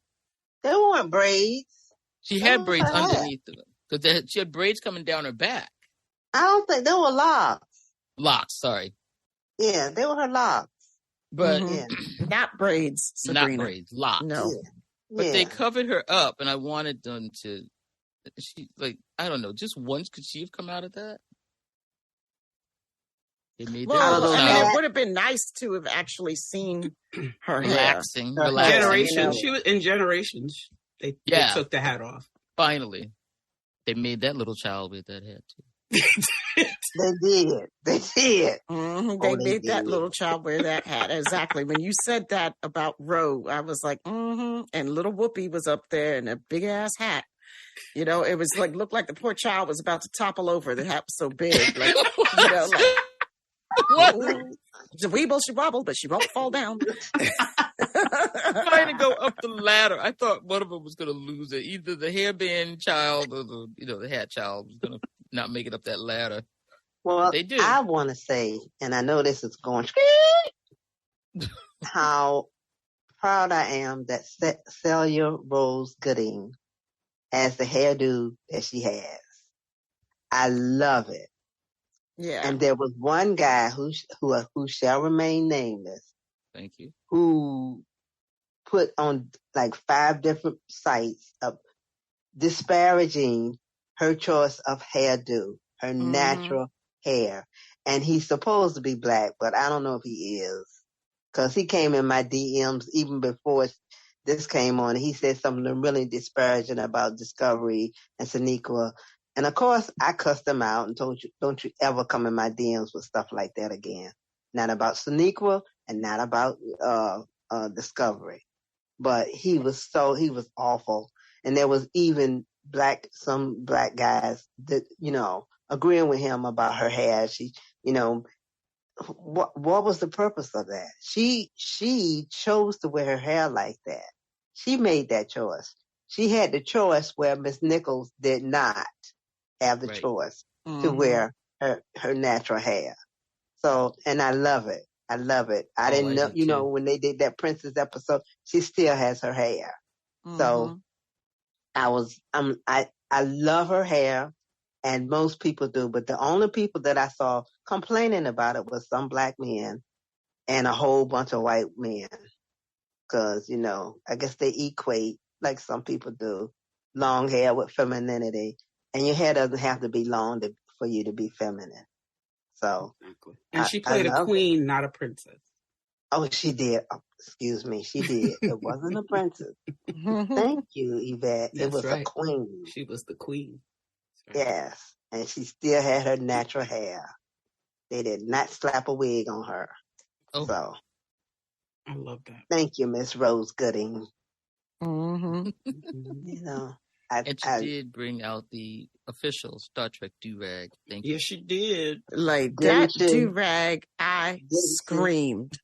They weren't braids. She had braids underneath them. Because she had braids coming down her back. I don't think they were locks. Locks, sorry. Yeah, they were her locks. But not braids, Sabrina. Not braids, locks. No. Yeah. But they covered her up, and I wanted them to. I don't know, just once could she have come out of that? It made it would have been nice to have actually seen her relaxing. Generations. She was in Generations. They took the hat off. Finally, they made that little child with that hat too. They did. Mm-hmm. They made that little child wear that hat. Exactly. When you said that about Ro, I was like, mm-hmm. And little Whoopi was up there in a big ass hat. It was like, looked like the poor child was about to topple over. The hat was so big. Like, the weeble, she wobbled, but she won't fall down. Trying to go up the ladder. I thought one of them was going to lose it. Either the hairband child or the hat child was going to not make it up that ladder. Well, they did. I want to say, and I know this is going how proud I am that Celia Rose Gooding has the hairdo that she has. I love it. Yeah. And there was one guy who shall remain nameless. Thank you. Who put on like 5 different sites of disparaging her choice of hairdo, her natural hair. And he's supposed to be black, but I don't know if he is. Because he came in my DMs even before this came on. He said something really disparaging about Discovery and Sonequa. And of course, I cussed him out and told you, don't you ever come in my DMs with stuff like that again. Not about Sonequa and not about Discovery. But he was awful. And there was even some black guys that, agreeing with him about her hair. She, what was the purpose of that? She chose to wear her hair like that. She made that choice. She had the choice where Miss Nichols did not have the choice to wear her natural hair. So, and I love it. I didn't know, when they did that Princess episode, she still has her hair. So I love her hair, and most people do, but the only people that I saw complaining about it was some black men and a whole bunch of white men. Cause, I guess they equate, like some people do, long hair with femininity, and your hair doesn't have to be long for you to be feminine. So, exactly. And she played a queen, not a princess. Oh, she did. Oh, excuse me. She did. It wasn't a princess. Thank you, Yvette. That's it was right. A queen. She was the queen. Right. Yes. And she still had her natural hair. They did not slap a wig on her. Oh. So, I love that. Thank you, Miss Rose Gooding. Mm-hmm. You know, And she did bring out the official Star Trek do-rag. Thank you. Yes, she did. Like that do-rag, I screamed.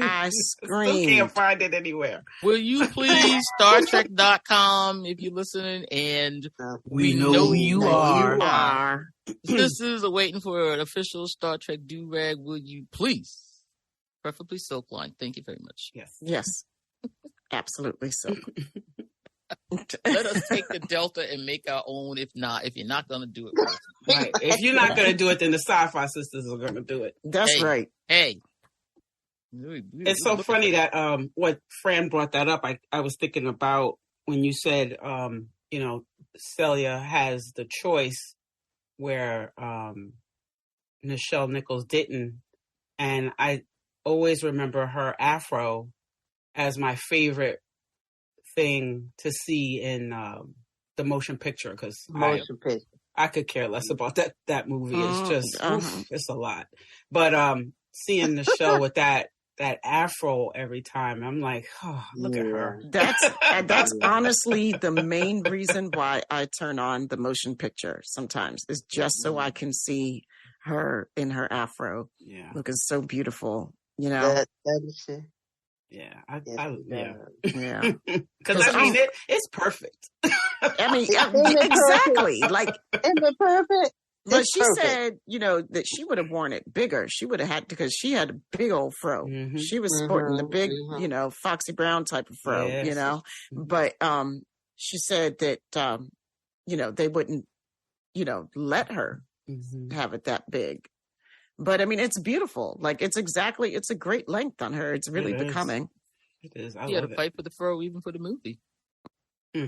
I screamed. Still can't find it anywhere. Will you please, StarTrek.com, if you're listening, and we know you are. Sisters are waiting for an official Star Trek do-rag. Will you please, preferably silk line? Thank you very much. Yes. Absolutely so. Let us take the Delta and make our own. If you're not going to do it. Right. If you're not going to do it, then the Sci-Fi Sisters are going to do it. That's right. Hey. It's so funny that what Fran brought that up. I was thinking about when you said, Celia has the choice where Nichelle Nichols didn't. And I always remember her afro as my favorite thing to see in the motion picture, because I could care less about that movie. It's just it's a lot. But seeing the show with that afro every time, I'm like, oh, look at her. That's honestly the main reason why I turn on the motion picture sometimes, is just so I can see her in her afro. Yeah, looking so beautiful. That is it. Yeah, yeah. Because it's perfect. I mean, exactly. Like, isn't it perfect? But she said, that she would have worn it bigger. She would have had, because she had a big old fro. Mm-hmm. She was sporting the big, Foxy Brown type of fro. Yes. But she said that they wouldn't, let her have it that big. But I mean, it's beautiful. Like, it's a great length on her. It's really becoming. It is. You had to fight for the fro even for the movie.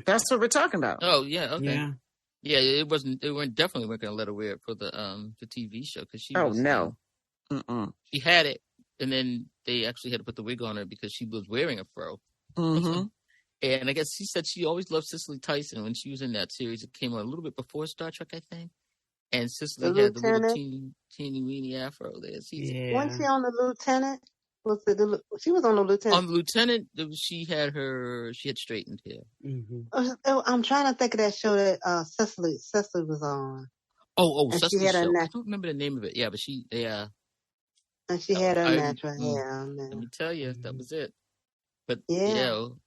That's what we're talking about. Oh yeah, okay. Yeah, it wasn't. They definitely weren't going to let her wear it for the TV show, because she. Oh no. She had it, and then they actually had to put the wig on her because she was wearing a fro. Mm-hmm. And I guess she said she always loved Cicely Tyson when she was in that series. It came on a little bit before Star Trek, I think. And Cicely had the little teeny weeny afro there. Wasn't she on the Lieutenant? She was on the Lieutenant. On the Lieutenant, she had straightened hair. Mm-hmm. I'm trying to think of that show that Cicely was on. Cicely's show. I don't remember the name of it. Yeah, but and she had her natural hair on there. Let me tell you, that was it. But Michelle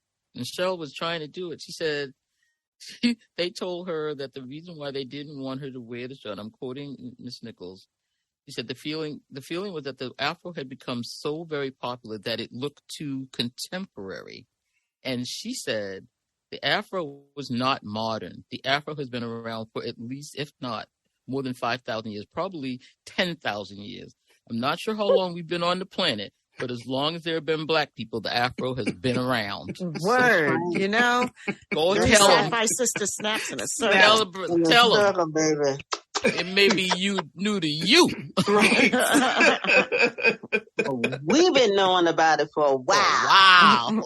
was trying to do it. She said they told her that the reason why they didn't want her to wear the shirt, I'm quoting Miss Nichols, she said the feeling was that the afro had become so very popular that it looked too contemporary. And she said the afro was not modern. The afro has been around for at least, if not more than 5,000 years, probably 10,000 years. I'm not sure how long we've been on the planet, but as long as there have been black people, the afro has been around. Word, Go tell them. My sister snaps in a circle. Tell them, baby. It may be new to you. Right. We've been knowing about it for a while. Wow.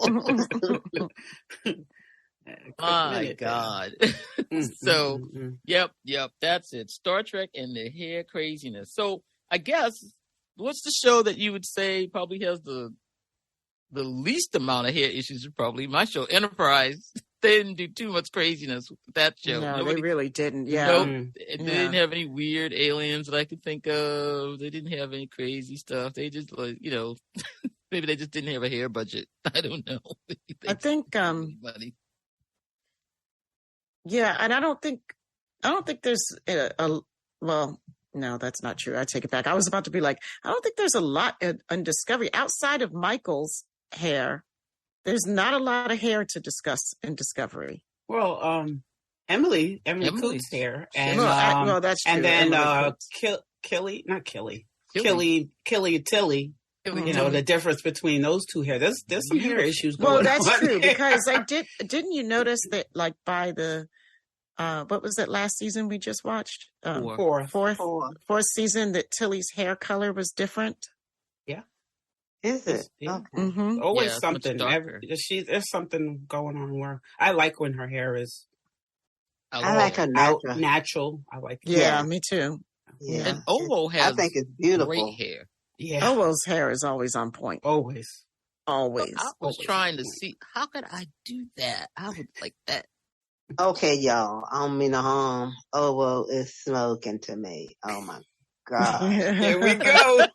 My God. So, yep, that's it. Star Trek and the hair craziness. So, I guess, what's the show that you would say probably has the least amount of hair issues? Probably my show, Enterprise. They didn't do too much craziness with that show. No, they really didn't. Yeah. Nope. They didn't have any weird aliens that I could think of. They didn't have any crazy stuff. They just, maybe they just didn't have a hair budget. I don't know. I think, yeah, and I don't think there's well, no, that's not true. I take it back. I was about to be like, I don't think there's a lot on Discovery outside of Michael's hair. There's not a lot of hair to discuss in Discovery. Well, Emily Coote's hair, and that's true. And then Tilly. The difference between those two hair. There's some hair issues going on. Well, that's true, because didn't you notice that, like, by the what was that last season we just watched? Fourth season, that Tilly's hair color was different. Yeah. Is it? Yeah. Okay. Mm-hmm. Always something. There's something going on where I like when her hair is. I like her natural. I like. Yeah, me too. Yeah. And Ovo has, I think it's beautiful. Great hair. Yeah. Ovo's hair is always on point. Always. Always. I was trying to see, how could I do that? I would like that. Okay, y'all. I don't mean to harm. Oh, well, it's smoking to me. Oh, my God. Here we go.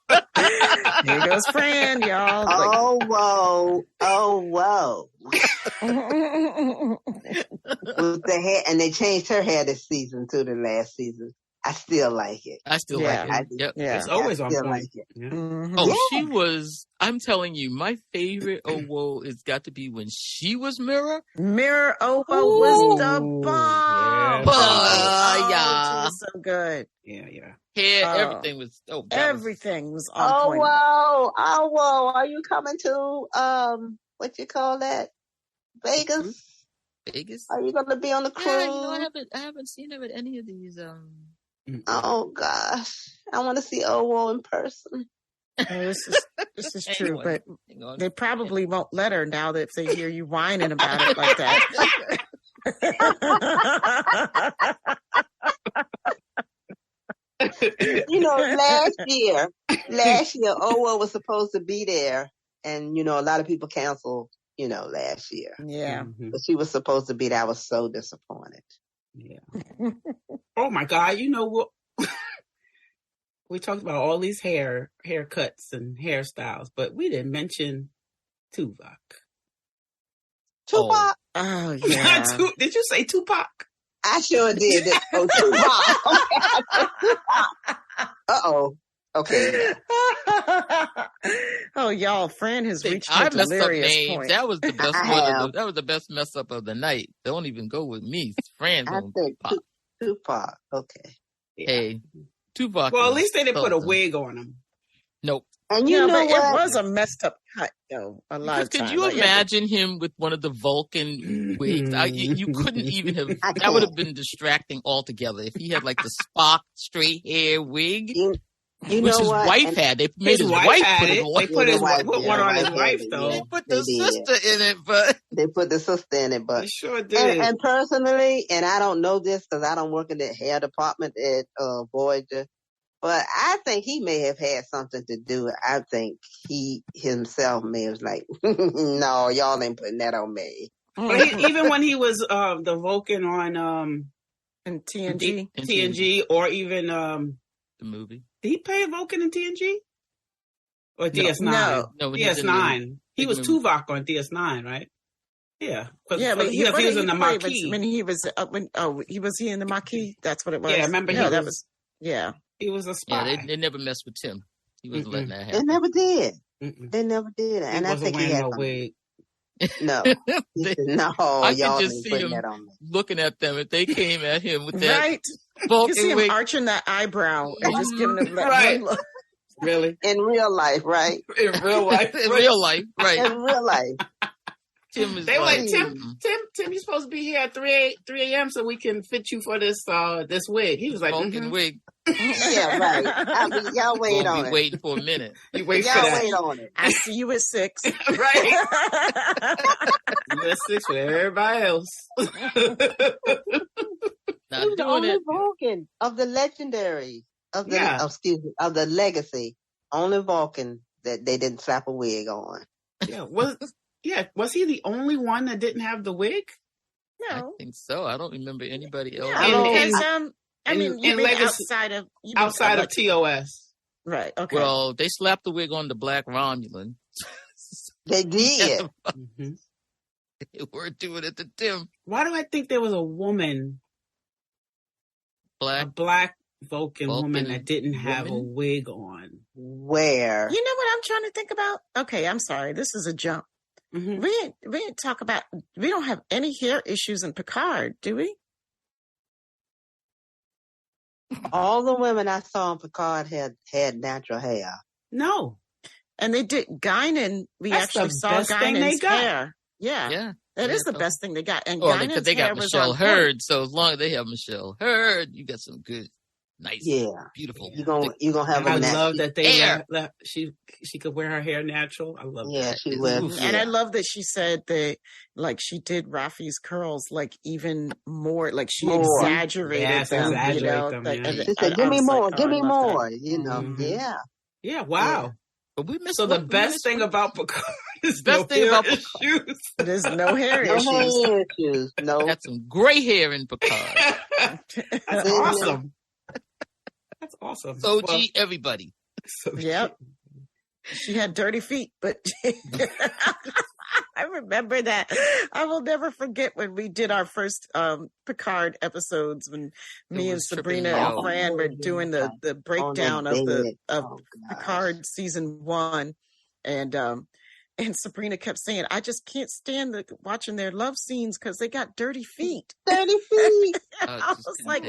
Here goes Fran, y'all. Oh, whoa. Oh, whoa. With the hair, and they changed her hair this season to the last season. I still like it. I still like it. Yep. Yeah. It's always on point. Like it. Yeah. Mm-hmm. Oh, she was, I'm telling you, my favorite Owo has got to be when she was Mirror. Mirror Owo was the bomb. Yeah. She was so good. Yeah, yeah. Hair, everything was, everything was on point. Oh, whoa. Are you coming to, what you call that? Vegas? Vegas? Are you going to be on the cruise? Yeah, I haven't seen her at any of these, Oh gosh, I want to see Owo in person. This is true, but they probably won't let her now that if they hear you whining about it like that. Last year, Owo was supposed to be there, and a lot of people canceled. Last year. Yeah, but she was supposed to be there. I was so disappointed. Yeah. Oh my God! You know what? We talked about all these haircuts and hairstyles, but we didn't mention Tupac. Tupac? Oh yeah. Did you say Tupac? I sure did. Tupac. Uh-oh. Okay. Oh, y'all, Fran has reached I a delirious messed up names. point. That was the best one. That was the best mess up of the night. Don't even go with me. Fran. I think Tupac. Okay. Hey, Tupac. Well, at least they didn't put a wig on him. Nope. And but it was a messed up cut, though. A lot of times. Could you imagine him with one of the Vulcan wigs? You couldn't even have. That would have been distracting altogether if he had like the Spock straight hair wig. Which his wife had. They made his wife put it on. They put one on his wife, though. They put the sister in it, but... They put the sister in it, but... They sure did. And personally, and I don't know this because I don't work in the hair department at Voyager, but I think he may have had something to do. I think he himself may have like, no, y'all ain't putting that on me. But even when he was the Vulcan on... in TNG? TNG, or even... the movie. Did he play Vulcan in TNG? Or DS9? No, DS9. He was Tuvok on DS9, right? Yeah. Yeah, but he was in the Maquis. When he was, was he in the Maquis? That's what it was. Yeah, remember he was a spy. Yeah, they never messed with Tim. He wasn't letting that happen. They never did. They never did. And I think he had a wig. No. No, I y'all can just see him looking at them if they came at him with that. Right. Vulcan you see him wig. Arching that eyebrow and just giving him that right. look. Really? In real life, right? In real life. In real life, right. In real life. Tim is Tim, you're supposed to be here at 3 a.m. so we can fit you for this wig. He was like, Vulcan wig. Yeah, right. I mean, y'all wait on it. Waiting for a minute. You wait y'all for that. wait on it. I see you at 6. Right. You're at 6 with everybody else. Not He was the doing only it. Vulcan of the legendary, of the legacy. Only Vulcan that they didn't slap a wig on. Was he the only one that didn't have the wig? No. I think so. I don't remember anybody else. Outside of TOS. Right. Okay. Well, they slapped the wig on the Black Romulan. They did. They were doing it to Tim. Why do I think there was a woman, a black Vulcan woman that didn't have a wig on? Where? You know what I'm trying to think about? Okay, I'm sorry. This is a jump. Mm-hmm. We didn't talk about. We don't have any hair issues in Picard, do we? All the women I saw in Picard had natural hair. No. And they did Guinan. We That's actually the saw best thing they Guinan's got. hair. Yeah. That is the best thing they got. And because they got Michelle Hurd. Point. So as long as they have Michelle Hurd, you got some good, nice, beautiful. You're gonna have. I love that they let she could wear her hair natural. I love that. Yeah, she will. And I love that she said that, like, she did Rafi's curls like even more, like she exaggerated them. Exaggerate you know, them. like, She said, "Give me more, give me more." That. You know, Yeah. Wow. But we missed the best thing about Picard. Best thing about issues. There's no hair No issues. hair issues. No. Got some gray hair in Picard. That's awesome. That's awesome. So, everybody. Yep. She had dirty feet, but I remember that. I will never forget when we did our first Picard episodes when me and Sabrina and Fran were doing the breakdown of Picard season 1, and Sabrina kept saying, "I just can't stand watching their love scenes because they got dirty feet." Dirty feet. I was like,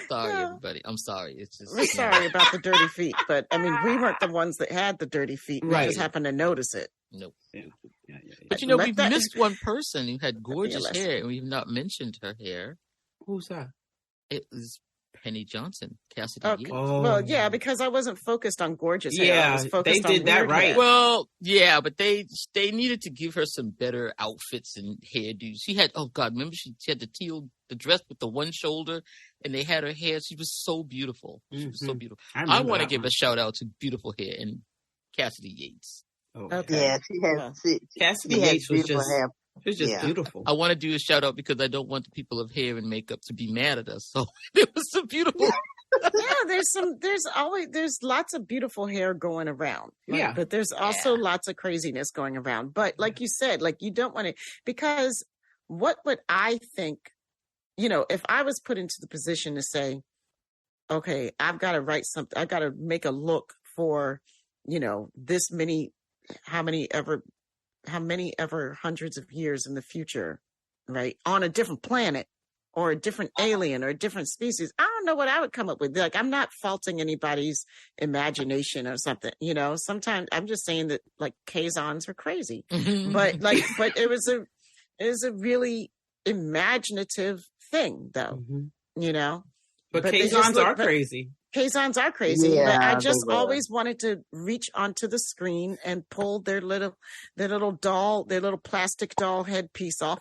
sorry, everybody. I'm sorry. It's just we're sorry about the dirty feet, but I mean, we weren't the ones that had the dirty feet. We just happened to notice it. Nope. Yeah. But we've missed one person who had gorgeous hair, and we've not mentioned her hair. Who's that? It was Penny Johnson, Cassidy Yates. Oh. Well, yeah, because I wasn't focused on gorgeous hair. Yeah, I was focused they did on that right. Hair. Well, yeah, but they needed to give her some better outfits and hairdos. She had, oh God, remember she had the dress with the one shoulder, and they had her hair. She was so beautiful. She was so beautiful. I want to give a shout out to beautiful hair and Cassidy Yates. Oh, okay. Yeah, she had. Cassidy Yates was just hair. She was just beautiful. I want to do a shout out because I don't want the people of hair and makeup to be mad at us. So it was so beautiful. Yeah, there's lots of beautiful hair going around. Right? Yeah. But there's also lots of craziness going around. But like you said, like you don't want to, because what would I think, if I was put into the position to say, okay, I've got to write something, I've got to make a look for, this many, how many ever hundreds of years in the future, right? On a different planet or a different alien or a different species. I don't know what I would come up with. Like, I'm not faulting anybody's imagination or something, sometimes I'm just saying that like Kazons are crazy, but it was a really imaginative thing though, but Kazons are crazy. Kazons are crazy, but I just always wanted to reach onto the screen and pull their little plastic doll headpiece off.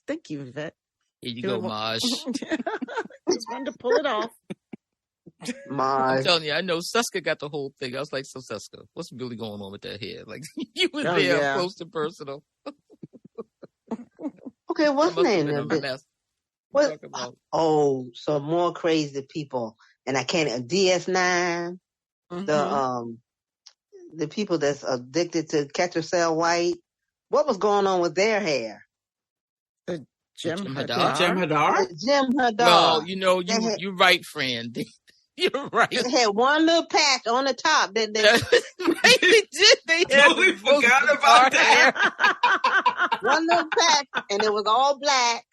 Thank you, Yvette. Here you go, Maj. Just wanted to pull it off. I'm telling you, I know Seska got the whole thing. I was like, so Seska, what's really going on with that hair? Like, you were there close to personal. Okay, what's the name? What? Oh, some more crazy people. And I can't, DS9, the people that's addicted to Catcher Cell White. What was going on with their hair? Jim Hadar? Jim Hadar. Well, you're right, Fran. You're right. They had one little patch on the top. They did. They totally forgot about that. One little patch, and it was all black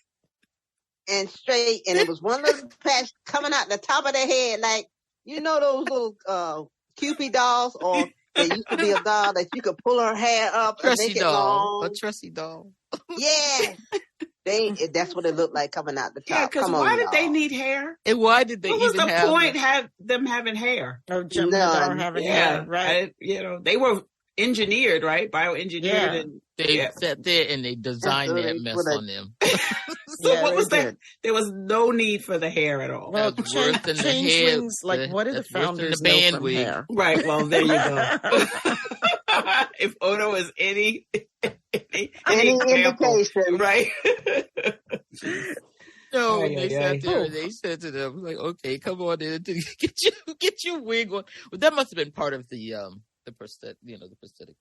and straight, and it was one little patch coming out the top of their head, like those little Cupid dolls, or there used to be a doll that you could pull her hair up and make it long. A Tressie doll. Yeah. That's what it looked like coming out the top. Yeah, because why did they need hair? And why did they even have? What was the point them having hair? Oh, Jim Hadar having hair, right? They were engineered, right? Bioengineered, and they sat there and they designed that mess on them. So what was that? There was no need for the hair at all. Well, worse than the hair. Like, what are the founders know from hair? Right. Well, there you go. If Odo is any indication, right? No, they sat there and they said to them, like, "Okay, come on in, get your wig on." Well, that must have been part of the prosthetic, the prosthetic.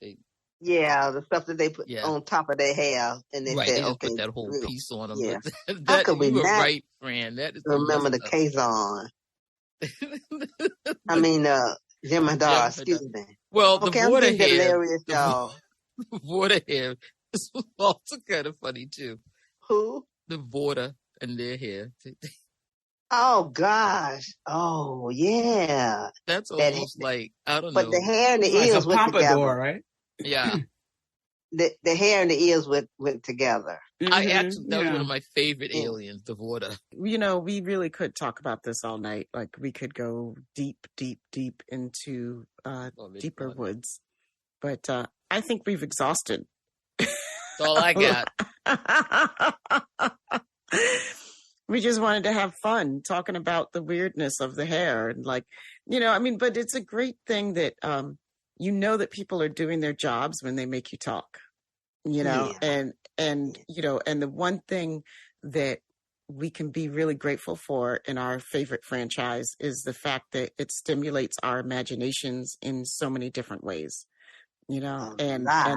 The stuff that they put on top of their hair, and they said, "Okay, put that whole piece on them." Yeah. How could we not right, Fran? That is remember the Kazon. I mean, Jim Hadar. Excuse me. Well, the water hair, hilarious, y'all. The water hair is also kind of funny too. Who? The water and their hair. Oh gosh! Oh yeah. That's almost like I don't know. But the hair and the ears went together, right? Yeah. The hair and the ears went together. I actually that was one of my favorite aliens, the water. We really could talk about this all night. Like we could go deep, deep, deep into deeper woods. But I think we've exhausted. That's all I got. We just wanted to have fun talking about the weirdness of the hair and but it's a great thing that you know that people are doing their jobs when they make you talk, and the one thing that we can be really grateful for in our favorite franchise is the fact that it stimulates our imaginations in so many different ways, and I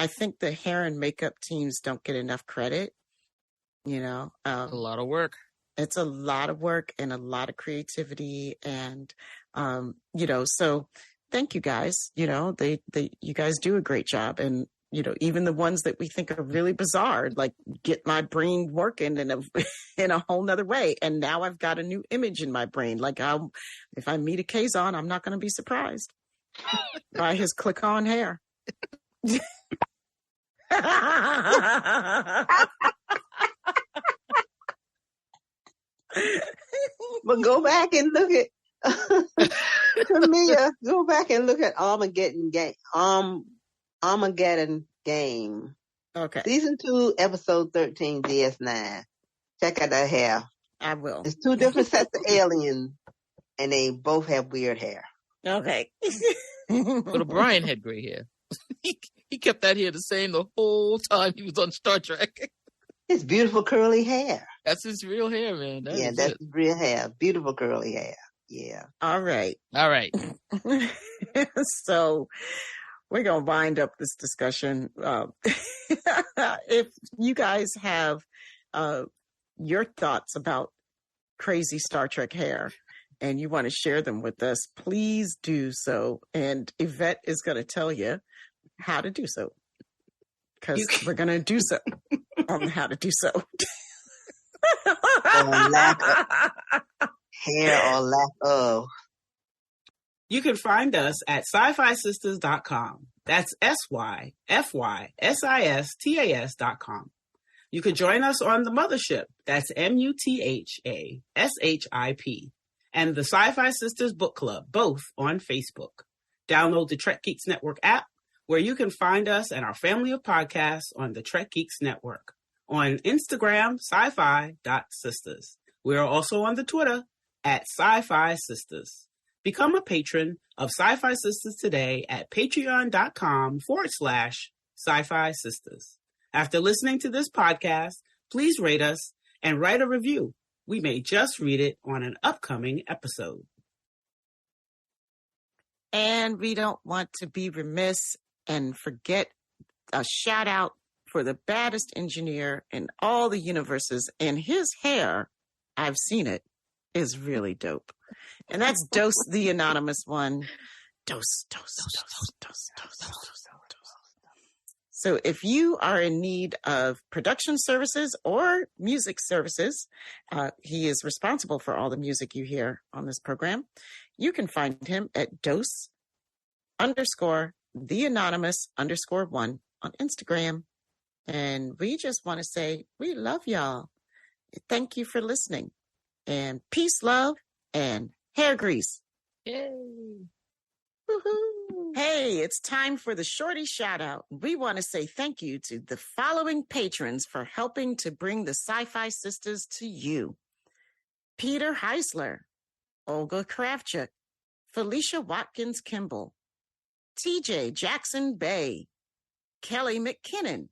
think the hair and makeup teams don't get enough credit, a lot of work. It's a lot of work and a lot of creativity. And, so thank you guys. You guys do a great job. And, even the ones that we think are really bizarre, like get my brain working in a whole nother way. And now I've got a new image in my brain. Like if I meet a Kazon, I'm not going to be surprised by his click-on hair. But go back and look at Tamia. Go back and look at Armageddon Game. Okay. Season 2, episode 13, DS9. Check out that hair. I will. It's 2 different sets of aliens, and they both have weird hair. Okay. But O'Brien had gray hair. He kept that hair the same the whole time he was on Star Trek. It's beautiful curly hair. That's his real hair, man. That's his real hair. Beautiful curly hair. Yeah. All right. So we're going to wind up this discussion. If you guys have your thoughts about crazy Star Trek hair and you want to share them with us, please do so. And Yvette is going to tell you how to do so, because we're going to do so on how to do so. Or lack of hair or lack of. You can find us at sci-fisistas.com. That's SYFYSISTAS.com. You can join us on the Mothership. That's MUTHASHIP. And the Sci-Fi Sisters Book Club, both on Facebook. Download the Trek Geeks Network app, where you can find us and our family of podcasts on the Trek Geeks Network. On Instagram, sci-fi.sisters. We are also on the Twitter at Sci-Fi Sisters. Become a patron of Sci-Fi Sisters today at patreon.com/Sci-Fi Sisters. After listening to this podcast, please rate us and write a review. We may just read it on an upcoming episode. And we don't want to be remiss and forget a shout out for the baddest engineer in all the universes. And his hair, I've seen it, is really dope. And that's Dose, the anonymous one. Dose. So if you are in need of production services or music services, he is responsible for all the music you hear on this program. You can find him at dose_the_anonymous_1 on Instagram. And we just want to say, we love y'all. Thank you for listening. And peace, love, and hair grease. Yay. Woohoo. Hey, it's time for the shorty shout out. We want to say thank you to the following patrons for helping to bring the Sci-Fi Sisters to you. Peter Heisler, Olga Kravchuk, Felicia Watkins Kimball, TJ Jackson Bay, Kelly McKinnon,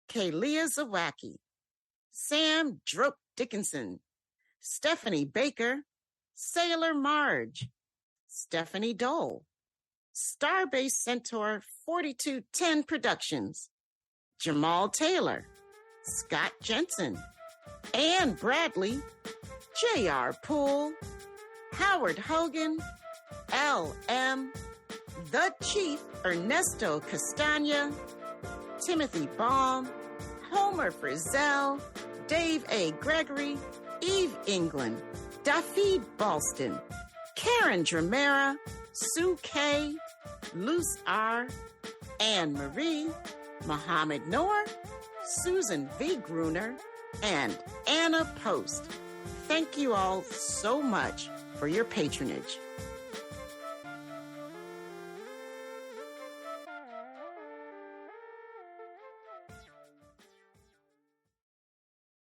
Kalia Zawacki, Sam Drope Dickinson, Stephanie Baker, Sailor Marge, Stephanie Dole, Starbase Centaur 4210 Productions, Jamal Taylor, Scott Jensen, Ann Bradley, J.R. Poole, Howard Hogan, L.M., The Chief Ernesto Castagna, Timothy Baum, Homer Frizzell, Dave A. Gregory, Eve England, Daphne Boston, Karen Dramera, Sue K., Luce R., Anne Marie, Mohammed Noor, Susan V. Gruner, and Anna Post. Thank you all so much for your patronage.